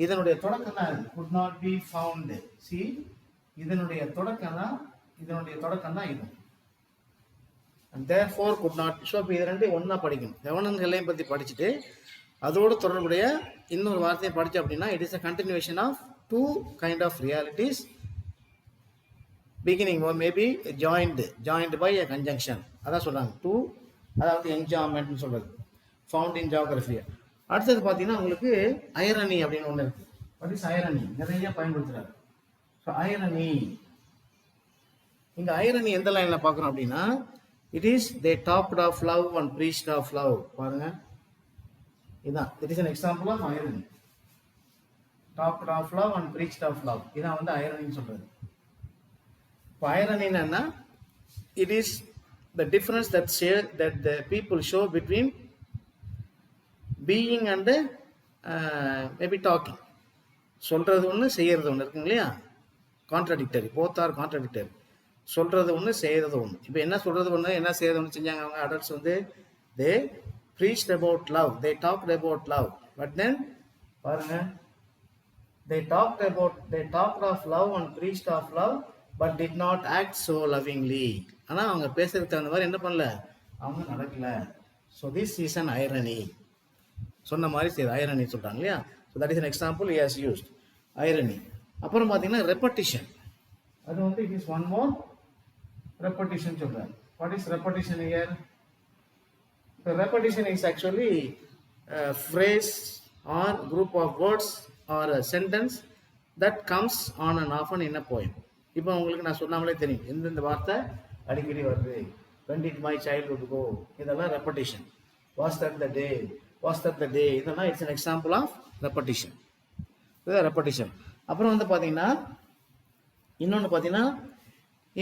இதனுடைய தொடக்கம் தான் could not be found. C இதனுடைய தொடக்கம் தான் இது. and therefore could not. So இப்போ இது ரெண்டு ஒன்றா படிக்கணும். heaven and hell பற்றி படிச்சுட்டு அதோடு தொடர்புடைய இன்னொரு வார்த்தையை படித்தோம் அப்படின்னா, it is a continuation of two kind of realities beginning or maybe joined by a conjunction. அதான் சொல்றாங்க. டூ, அதாவது என்ஜாய்மெண்ட்னு சொல்றது, ஃபவுண்ட் இன் ஜியோகிராஃபி. அடுத்தது பார்த்தீங்கன்னா உங்களுக்கு ஐரணி அப்படின்னு ஒன்று இருக்கு. What is irony? நிறைய பயன்படுத்துறாரு. ஸோ ஐரணி, இங்க ஐரணி எந்த லைன்ல பார்க்குறோம் அப்படின்னா, it is the talked of love and preached of love. பாருங்க, இதான் it is an example of irony. Talked of love and preached of love, இதான் வந்து ஐரணின்னு சொல்றது. இப்போ ஐரணி என்னன்னா, it is the difference that the people show between being and maybe talking. சொல்றது ஒன்று, செய்யறது ஒன்று இருக்குங்க இல்லையா? Contradictory, both are contradictory. சொல்றது ஒன்று, செய்யறது ஒன்று. இப்போ என்ன சொல்றது ஒன்று, என்ன செய்யறது ஒன்று செஞ்சாங்க அவங்க அடல்ட்ஸ் வந்து, they preached about love, they talked about love, but then பாருங்க, they talked of love and preached of love but did not act so lovingly. ஆனால் அவங்க பேசுறதுக்கு தகுந்த மாதிரி என்ன பண்ணல, அவங்க நடக்கல. So this is an irony. சொன்ன மாதிரி சரி ஐரணி சொல்கிறாங்க இல்லையா? So that is an example he has used irony. அப்புறம் பார்த்தீங்கன்னா ரெப்படிஷன், அது வந்து it is one more repetition சொல்கிறாங்க. What is repetition here? Repetition is actually phrase or group of words or a sentence that comes on and often in a poem. இப்போ உங்களுக்கு நான் சொன்னாமலே தெரியும் எந்தெந்த வார்த்தை அடிக்கடி வருது. when did my childhood go, இதெல்லாம் repetition. was that the day, இதெல்லாம் it's an example of repetition. இதுதான் ரெப்படிஷன். அப்புறம் வந்து பார்த்தீங்கன்னா இன்னொன்று பார்த்தீங்கன்னா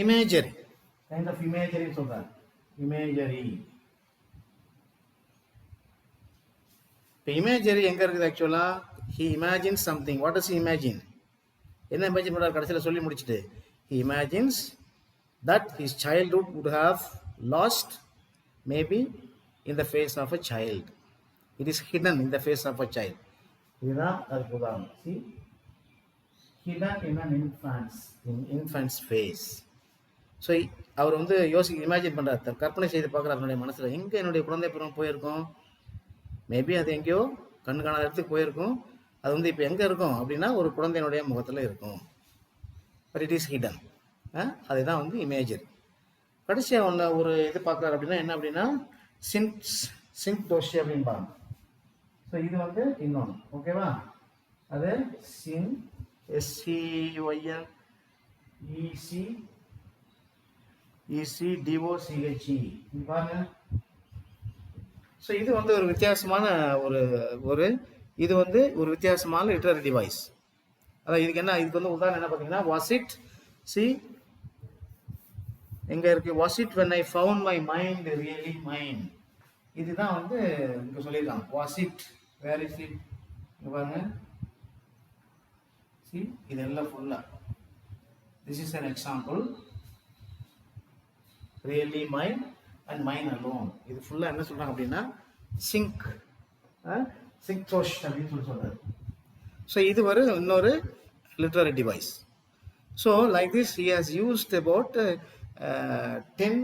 இமேஜரி, கைண்ட் ஆஃப் இமேஜரி சொல்கிறாங்க. இமேஜரி, இப்போ இமேஜரி எங்கே இருக்குது ஆக்சுவலாக? he imagines something. what does he imagine? என்ன இமேஜின் பண்ணுறாரு கடைசியில் சொல்லி முடிச்சுட்டு, he imagines that his childhood would have lost maybe in the face of a child. it is hidden in the face of a child. இதுதான் அதுக்கு உதாரணம். see, hidden in an infant's face. So அவர் வந்து imagine பண்ணுறாரு, கற்பனை செய்து பார்க்குறாரு என்னுடைய மனசில், எங்கே என்னுடைய குழந்தை பருவம் போயிருக்கும், மேபி அது எங்கேயோ கண்ணு காணாத இடத்துக்கு போயிருக்கும். அது வந்து இப்போ எங்கே இருக்கும் அப்படின்னா ஒரு குழந்தையினுடைய முகத்தில் இருக்கும். But it is hidden. அதுதான் வந்து இமேஜரி. கடைசியாக ஒன்று ஒரு இது பார்க்குறாரு அப்படின்னா என்ன அப்படின்னா சிங்க் தோஷி அப்படின்பாங்க. ஸோ இது வந்து இன்னொன்று, ஓகேவா? அது சிங் SCUIN ECDOCHE பாருங்க. ஸோ இது வந்து ஒரு வித்தியாசமான ஒரு இது வந்து ஒரு வித்தியாசமான லிட்டரரி டிவைஸ். அதான் இதுக்கு வந்து உதாரணம் என்ன பார்த்தீங்கன்னா, was it, see எங்க இருக்கு, was it when I found my mind really mine. இதுதான் வந்து இங்க சொல்லியிருக்காங்க. was it, where is it, இங்க பாருங்க. see இதெல்லாம் ஃபுல்லா this is an example, really mine and mine alone. இது ஃபுல்லா என்ன சொல்றாங்க அப்படின்னா சிங்க் தோஷ் அப்படின்னு சொல்றாரு. ஸோ இது ஒரு இன்னொரு literary device. So like this he has used about 10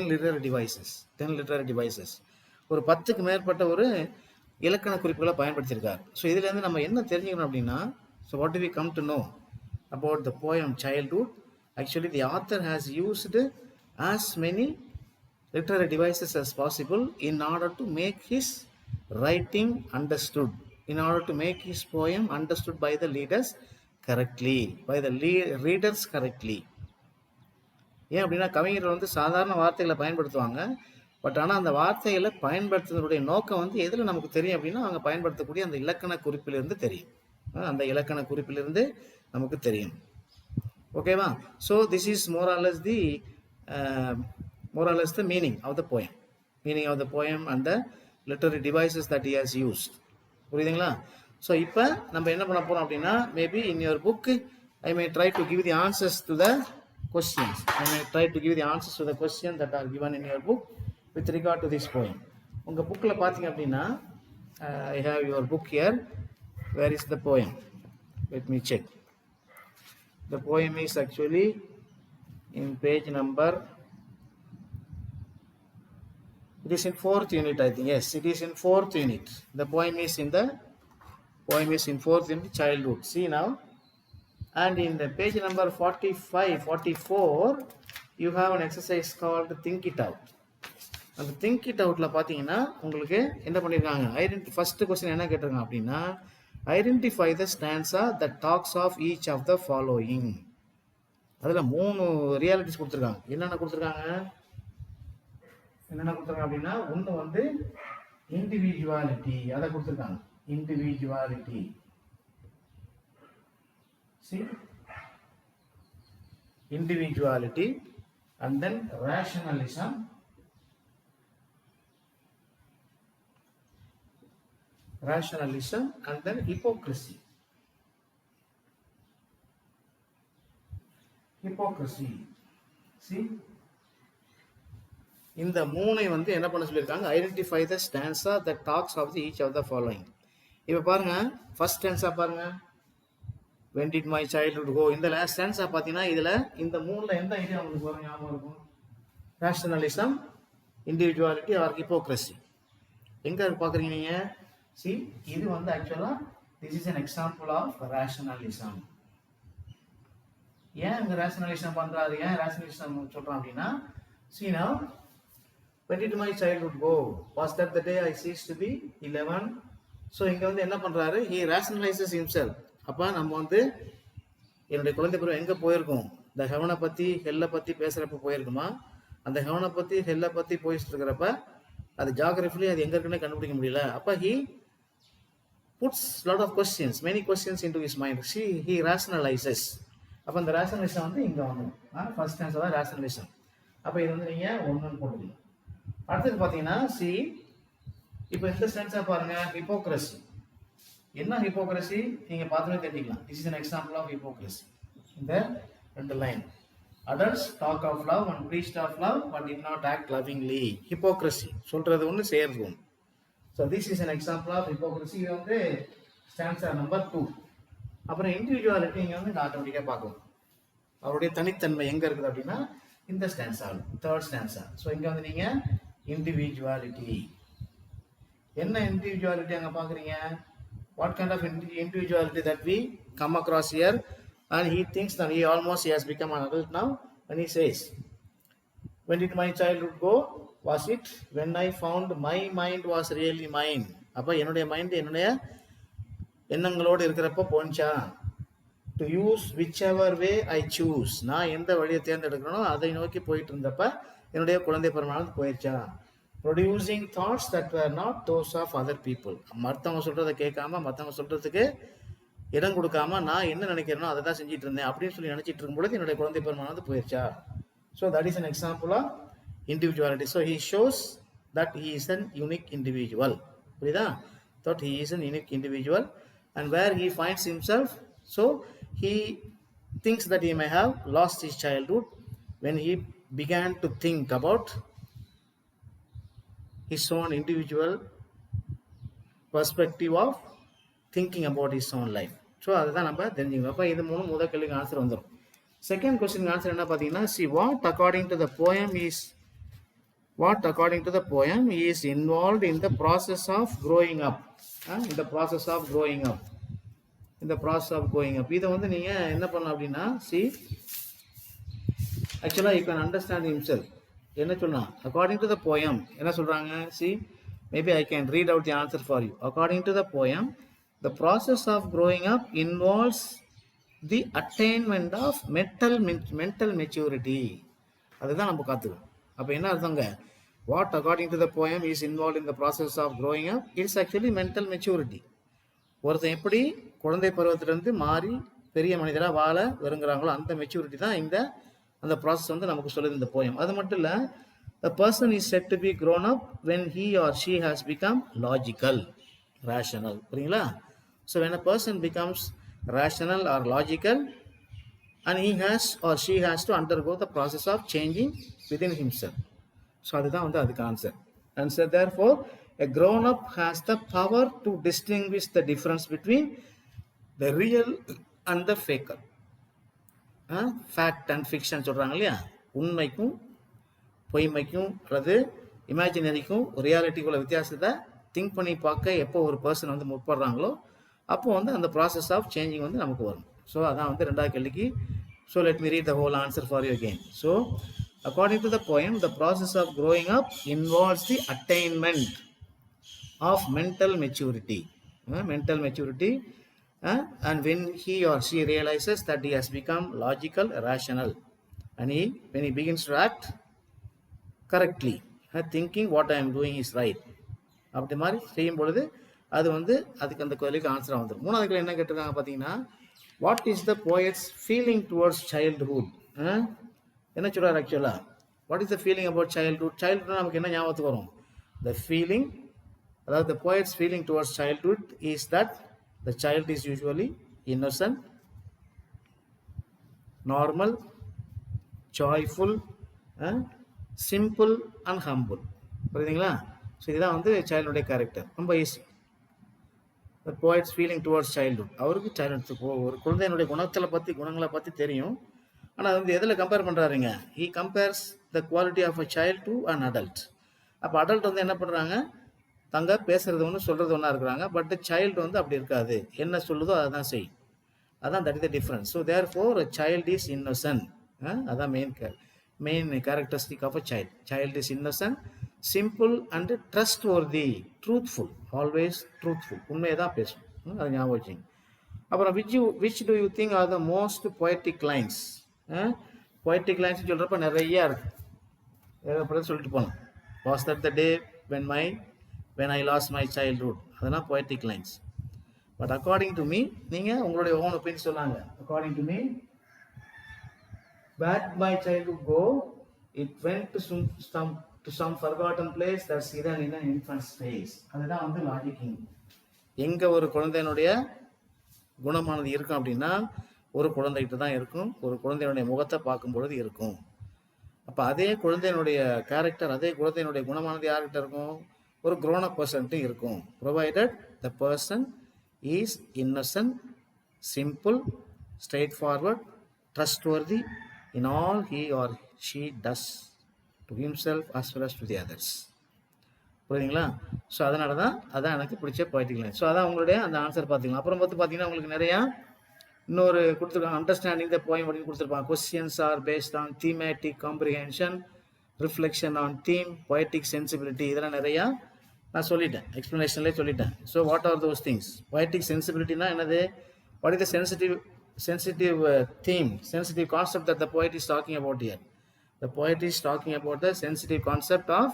literary devices, ஒரு 10க்கு மேற்பட்ட ஒரு இலக்கண குறிப்புகளை பயன்படுத்தியிருக்காரு. ஸோ இதுலேருந்து நம்ம என்ன தெரிஞ்சுக்கணும் அப்படின்னா, so what do we come to know about the poem childhood? Actually the author has used as many literary devices as possible in order to make his writing understood, in order to make his poem understood by the readers correctly. ஏன் அப்படின்னா கவிஞர்கள் வந்து சாதாரண வார்த்தைகளை பயன்படுத்துவாங்க, but ஆனால் அந்த வார்த்தைகளை பயன்படுத்துவதனுடைய நோக்கம் வந்து எதில் நமக்கு தெரியும் அப்படின்னா அவங்க பயன்படுத்தக்கூடிய அந்த இலக்கண குறிப்பிலிருந்து தெரியும். அந்த இலக்கண குறிப்பிலிருந்து நமக்கு தெரியும். ஓகேவா? So this is more or less the meaning of the poem and the literary devices that he has used. புரியுதுங்களா? ஸோ இப்போ நம்ம என்ன பண்ண போகிறோம் அப்படின்னா, maybe in your book I may try to give the answers to the questions. That are given in your book with regard to this poem. உங்கள் புக்கில் பார்த்தீங்க அப்படின்னா, I have your book here. Where is the poem? Let me check. The poem is actually in page number, it is in 4th unit, I think. Yes, it is in 4th unit. The poem is in 4th unit, childhood. See now. And in the page number 45, 44, you have an exercise called think it out. அந்த think it outல பார்த்தீங்கன்னா உங்களுக்கு என்ன பண்ணியிருக்காங்க, first question என்ன கேட்டிருக்காங்க அப்படின்னா, identify the stanza that talks of each of the following. அதில் 3 realities கொடுத்துருக்காங்க. என்னென்ன கொடுத்துருக்காங்க அப்படின்னா, ஒன்று வந்து இண்டிவிஜுவாலிட்டி, அதை கொடுத்துருக்காங்க. Individuality. See, individuality, and then rationalism, and then hypocrisy. See, இந்த 3 வந்து என்ன பண்ண சொல்லியிருக்காங்க, identify the stanza that talks of the each of the following. இப்போ பாருங்க, ஃபர்ஸ்ட் ஸ்டான்ஸா பாருங்க, when did my childhood go. இந்த லாஸ்ட் ஸ்டான்ஸா பார்த்தீங்கன்னா இதில் இந்த 3ல எந்த ஐடியா உங்களுக்கு வரும், ஞாபகம் இருக்கும்? rationalism, individuality or hypocrisy. எங்க பார்க்குறீங்க நீங்கள்? See, இது வந்து ஆக்சுவலாக this is an example of rationalism. ஏன் இங்கே ரேஷனலிசம் பண்ணுறாரு, ஏன் ரேஷனலிசம் சொல்கிறோம் அப்படின்னா, see now, when did my childhood go? Was that the day I ceased to be 11? So இங்கே வந்து என்ன பண்ணுறாரு, he rationalizes himself. அப்போ நம்ம வந்து என்னுடைய குழந்தை பருவம் எங்கே போயிருக்கோம், இந்த ஹெவனை பற்றி ஹெல்லை பற்றி பேசுகிறப்ப போயிருக்குமா, அந்த ஹெவனை பற்றி ஹெல்லை பற்றி போயிட்டு இருக்கிறப்ப அது ஜாகிரபிலி அது எங்கே இருக்குன்னு கண்டுபிடிக்க முடியல. அப்போ he puts lot of questions, many questions into his mind. He rationalizes. அப்போ அந்த ரேஷனலிசம் வந்து இங்கே வந்துடும். ஃபர்ஸ்ட் ஆன்சர் தான் ரேஷனலிசம். அப்போ இது வந்து நீங்கள் ஒன்றுன்னு போட்டுக்கலாம். அடுத்தது பார்த்தீங்கன்னா இப்போ இந்த ஸ்டான்ஸாக பாருங்கள், ஹிப்போக்ரஸி. என்ன ஹிப்போக்ரஸி நீங்கள் பார்த்துமே தெரிஞ்சுக்கலாம். This is an example of hypocrisy. இந்த 2 line, adults talk of love and preached of love but did not act lovingly. hypocrisy சொல்றது ஒன்று, செய்யறது ஒன்று. So this is an example of hypocrisy. இது வந்து ஸ்டான்ஸா நம்பர் 2. அப்புறம் இண்டிவிஜுவாலிட்டி இங்கே வந்து ஆட்டோமேட்டிக்காக பார்க்கணும், அவருடைய தனித்தன்மை எங்கே இருக்குது அப்படின்னா இந்த ஸ்டான்ஸா, 3rd ஸ்டான்ஸா. ஸோ இங்கே வந்து நீங்கள் இண்டிவிஜுவாலிட்டி, என்ன இண்டிவிஜுவாலிட்டி அங்கே பார்க்குறீங்க, what kind of individuality that we come across here. And he thinks that he has become an adult now, when he says, when did my childhood go? Was it when I found my mind was really mine? அப்போ என்னுடைய mind என்னுடைய எண்ணங்களோடு இருக்கிறப்ப போன்ச்சா. To use whichever way I choose, நான் எந்த வழியை தேர்ந்தெடுக்கணும் அதை நோக்கி போயிட்டு இருந்தப்ப என்னுடைய குழந்தை பருவம் போயிடுச்சா. Producing thoughts that were not those of other people, மற்றவங்க சொல்கிறத கேட்காம, மற்றவங்க சொல்கிறதுக்கு இடம் கொடுக்காம நான் என்ன நினைக்கிறேனோ அதை தான் செஞ்சுட்டு இருந்தேன் அப்படின்னு சொல்லி நினச்சிட்டு இருக்கும் பொழுது என்னுடைய குழந்தை பருவம் போயிடுச்சா. So that is an example of individuality. So he shows that he is an unique individual. புரியுதா? That he is an unique individual and where he finds himself. So he thinks that he may have lost his childhood when he began to think about his own individual perspective of thinking about his own life. So அதுதான் நம்ம தெரிஞ்சுக்கணும். அப்போ இது 3 முதல் கேள்விக்கு answer வந்துடும். Second question answer என்ன பார்த்தீங்கன்னா, see what according to the poem is involved in the process of growing up. இந்த process of growing up, இதை வந்து நீங்கள் என்ன பண்ணலாம் அப்படின்னா, see actually you can understand himself. என்ன சொல்லலாம், according to the poem என்ன சொல்கிறாங்க, see maybe I can read out the answer for you. According to the poem, the process of growing up involves the attainment of mental maturity. அதுதான் நம்ம காத்துக்கணும். அப்போ என்ன அர்த்தங்க, What according to the poem is involved in the process of growing up? It's actually mental maturity. ஒருத்தன் எப்படி குழந்தை பருவத்திலிருந்து மாறி பெரிய மனிதராக வாழ விரும்புகிறாங்களோ அந்த மெச்சூரிட்டி தான் அந்த ப்ராசஸ் வந்து நமக்கு சொல்லுது இந்த போயம். அது மட்டும் இல்லை, the person is said to be grown up when he or she has become logical, rational. புரியுங்களா? So when a person becomes rational or logical, and he has or she has to undergo the process of changing within himself. So அதுதான் வந்து அதுக்கு answer. And so therefore a grown up has the power to distinguish the difference between the real and the faker. Fact and fiction சொல்றாங்க இல்லையா, உண்மைக்கும் பொய்மைக்கும் அல்லது இமேஜினரிக்கும் ரியாலிட்டிக்குள்ள வித்தியாசத்தை think பண்ணி பார்க்க எப்போ ஒரு பர்சன் வந்து முற்படுறாங்களோ அப்போ வந்து அந்த ப்ராசஸ் ஆஃப் சேஞ்சிங் வந்து நமக்கு வரும். ஸோ அதான் வந்து ரெண்டாவது கேள்விக்கு. So let me read the whole answer for you again. So according to the poem, the process of growing up involves the attainment of mental maturity. And when he or she realizes that he has become logical, rational, and when he begins to act correctly, thinking what I am doing is right, அப்படி மாதிரி செய்யும் பொழுது அது வந்து அதுக்கு அந்த கேள்விக்கு ஆன்சராக வந்துடும். மூணாவது கேள்வி என்ன கேட்டிருக்காங்க பார்த்தீங்கன்னா, what is the poet's feeling towards childhood? என்ன சொல்கிறார் ஆக்சுவலாக? What is the feeling about childhood? Childhood நமக்கு என்ன ஞாபகத்துக்கு வரும்? த ஃபீலிங், அதாவது the poet's feeling towards childhood is that the child is usually innocent, normal, joyful, simple and humble. புரியுதுங்களா? So இதுதான் வந்து சைல்டுடைய கேரக்டர். ரொம்ப easy. The poet's feeling towards childhood, அவருக்கு சைல்டு ஒரு குழந்தையினுடைய குணங்களை பற்றி தெரியும். ஆனால் அது வந்து எதில் compare பண்ணுறாருங்க? He compares the quality of a child to an adult. அப்போ அடல்ட் வந்து என்ன பண்ணுறாங்க, தங்க பேசுறது ஒன்று சொல்கிறது ஒன்றா இருக்கிறாங்க. பட் சைல்டு வந்து அப்படி இருக்காது, என்ன சொல்லுதோ அதை தான் செய்யும். அதான் that is the difference. So therefore child is innocent. அதான் main characteristic of a child. Child is innocent, simple and trustworthy, truthful, always truthful, உண்மையை தான் பேசும். அதை ஞாபகம் வச்சுங்க. அப்புறம் which do you think are the most poetic lines? Poetic lines சொல்கிறப்ப நிறையா இருக்குது, ஏகப்பட்டது சொல்லிட்டு போகலாம். Was that the day when I lost my childhood, அதெல்லாம் poetic lines. But according to me, நீங்கள் உங்களுடைய ஓன் ஒப்பீனியன் சொல்லாங்க. According to me, where did my childhood go? It went to some forgotten place that's hidden in an infant's face. அதுதான் வந்து லாஜிக்கிங். எங்கே ஒரு குழந்தையினுடைய குணமானது இருக்கும் அப்படின்னா ஒரு குழந்தைகிட்ட தான் இருக்கும், ஒரு குழந்தையினுடைய முகத்தை பார்க்கும்பொழுது இருக்கும். அப்போ அதே குழந்தையினுடைய கேரக்டர், அதே குழந்தையினுடைய குணமானது யார்கிட்ட இருக்கும்? ஒரு grown up person இருக்கும். provided the person is innocent, simple, straightforward, trustworthy in all he or she does to himself as well as to the others. புரியுதுங்களா? ஸோ அதனால தான் அதான் எனக்கு பிடிச்ச பொயட்டிக் லைன். ஸோ அதான் உங்களுடைய அந்த ஆன்சர் பார்த்தீங்களா. அப்புறம் பார்த்தீங்கன்னா உங்களுக்கு நிறையா இன்னொரு கொடுத்துருக்காங்க, அண்டர்ஸ்டாண்டிங் த போயம் அப்படின்னு கொடுத்துருப்பாங்க. Questions are based on thematic comprehension, reflection on theme, poetic sensibility, இதெல்லாம் நிறையா நான் சொல்லிட்டேன், எக்ஸ்ப்ளனேஷன்லேயே சொல்லிட்டேன். So what are those things? Poetic சென்சிபிலிட்டினா என்னது? What is the sensitive theme, sensitive concept that the poet is talking about here? The poet is talking about the sensitive concept of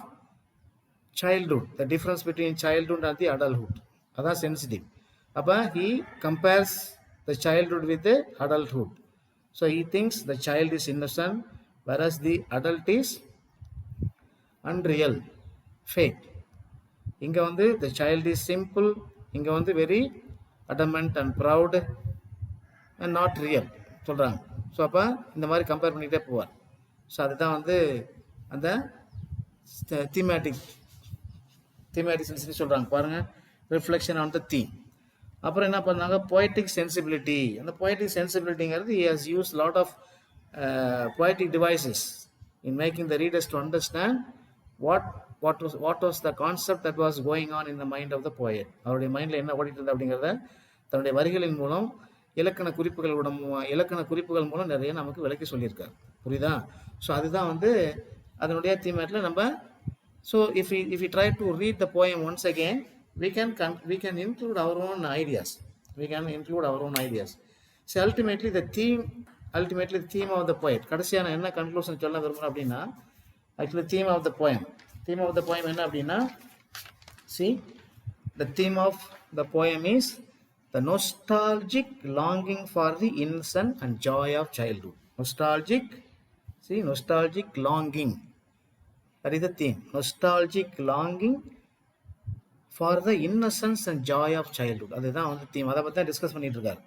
childhood, the difference between childhood and the adulthood. That's sensitive. Appa he compares the childhood with the adulthood. So he thinks the child is innocent, whereas the adult is unreal, fake. Inga vandu the child is simple, inga vandu very adamant and proud and not real சொல்கிறாங்க. So அப்போ இந்த மாதிரி compare பண்ணிக்கிட்டே போவார். So அதுதான் வந்து அந்த thematic sensibility சொல்கிறாங்க பாருங்கள், ரிஃப்ளெக்ஷன் ஆன் த தீம். அப்புறம் என்ன பண்ணாங்க, பொயட்டிக் சென்சிபிலிட்டி. அந்த poetic சென்சிபிலிட்டிங்கிறது he has used lot of poetic devices in making the readers to understand what was the concept that was going on in the mind of the poet. அவருடைய மைண்டில் என்ன ஓடிட்டு இருந்தது அப்படிங்கிறத தன்னுடைய வரிகளின் மூலம் இலக்கண குறிப்புகள் மூலம் நிறைய நமக்கு விளக்கி சொல்லியிருக்காரு. புரியுதா? ஸோ அதுதான் வந்து அதனுடைய தீமேட்டில் நம்ம. So if we try to read the poem once again, we can include our own ideas. So ultimately the theme of the poet, கடைசியான என்ன கன்க்ளூஷன் சொல்ல விரும்புகிறோம் அப்படின்னா, actually theme of the poem, theme of the poem என்ன அப்படின்னா, see, the theme of the poem is the nostalgic longing for the innocence and joy of childhood. Nostalgic, see, nostalgic longing. That is the theme. Nostalgic longing for the innocence and joy of childhood. அதுதான் வந்து theme. அதை பற்றி தான் discuss பண்ணிட்டு இருக்காரு.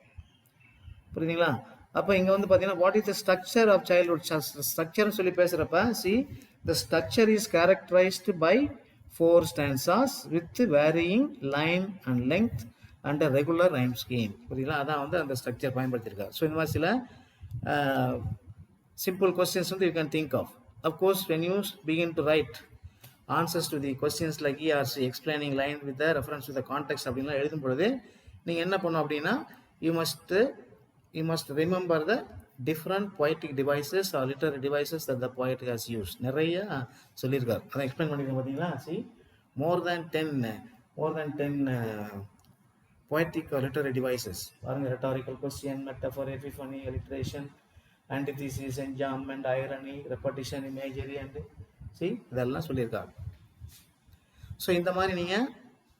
புரியுதுங்களா? அப்போ இங்கே வந்து பார்த்தீங்கன்னா what is the structure of childhood. ஸ்ட்ரக்சர்னு சொல்லி பேசுகிறப்ப see the structure is characterized by 4 stanzas with varying line and length and a regular rhyme scheme. புரியுதுங்களா? அதான் வந்து அந்த ஸ்ட்ரக்சர் பயன்படுத்தியிருக்காரு. ஸோ இந்த மாதிரி சில simple questions வந்து you can think of. Of course, when you begin to write answers to the questions like he or she explaining line with the reference to the context அப்படின்லாம் எழுதும் பொழுது நீங்கள் என்ன பண்ணணும் அப்படின்னா you must remember the different poetic devices or literary devices that the poet has used. நிறைய சொல்லியிருக்காரு. அதை எக்ஸ்பிளைன் பண்ணியிருக்கேன் பார்த்தீங்களா? see, more than 10 poetic or literary devices. பாருங்க, rhetorical question, metaphor, epiphany, alliteration, antithesis, enjambment, irony, repetition, imagery and see இதெல்லாம் சொல்லியிருக்காரு. So இந்த மாதிரி நீங்கள்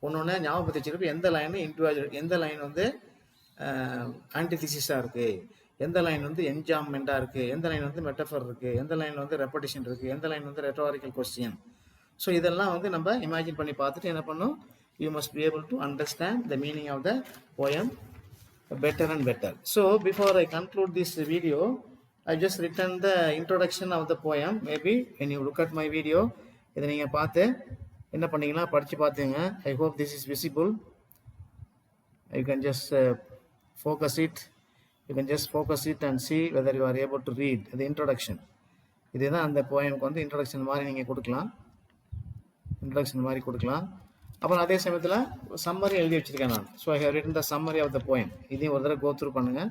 ஒன்று ஞாபகப்படுத்தி வச்சுருப்ப எந்த லைன் இண்டிவிஜுவல், எந்த லைன் வந்து ஆன்டிதிசிஸாக இருக்குது, எந்த லைன் வந்து என்ஜாம்மெண்ட்டாக இருக்குது, எந்த லைன் வந்து மெட்டஃபர் இருக்குது, எந்த லைன் வந்து ரெப்படிஷன் இருக்குது, எந்த லைன் வந்து ரெட்டோரிக்கல் கொஸ்டின். ஸோ இதெல்லாம் வந்து நம்ம இமேஜின் பண்ணி பார்த்துட்டு என்ன பண்ணணும், you must be able to understand the meaning of the poem better and better. So before I conclude this video, I just written the introduction of the poem. Maybe when you look at my video, இதை நீங்கள் பார்த்து என்ன பண்ணீங்கன்னா படித்து பார்த்துங்க. I hope this is visible. You can just focus it. You can just focus it and see whether you are able to read the introduction. இதுதான் அந்த போயமுக்கு வந்து இன்ட்ரடக்ஷன் மாதிரி நீங்கள் கொடுக்கலாம். இன்ட்ரடக்ஷன் மாதிரி கொடுக்கலாம். அப்புறம் அதே சமயத்தில் சம்மரி எழுதி வச்சுருக்கேன் நான். So I have written the summary of the poem. இதையும் ஒரு தடவை கோ த்ரூ பண்ணுங்கள்.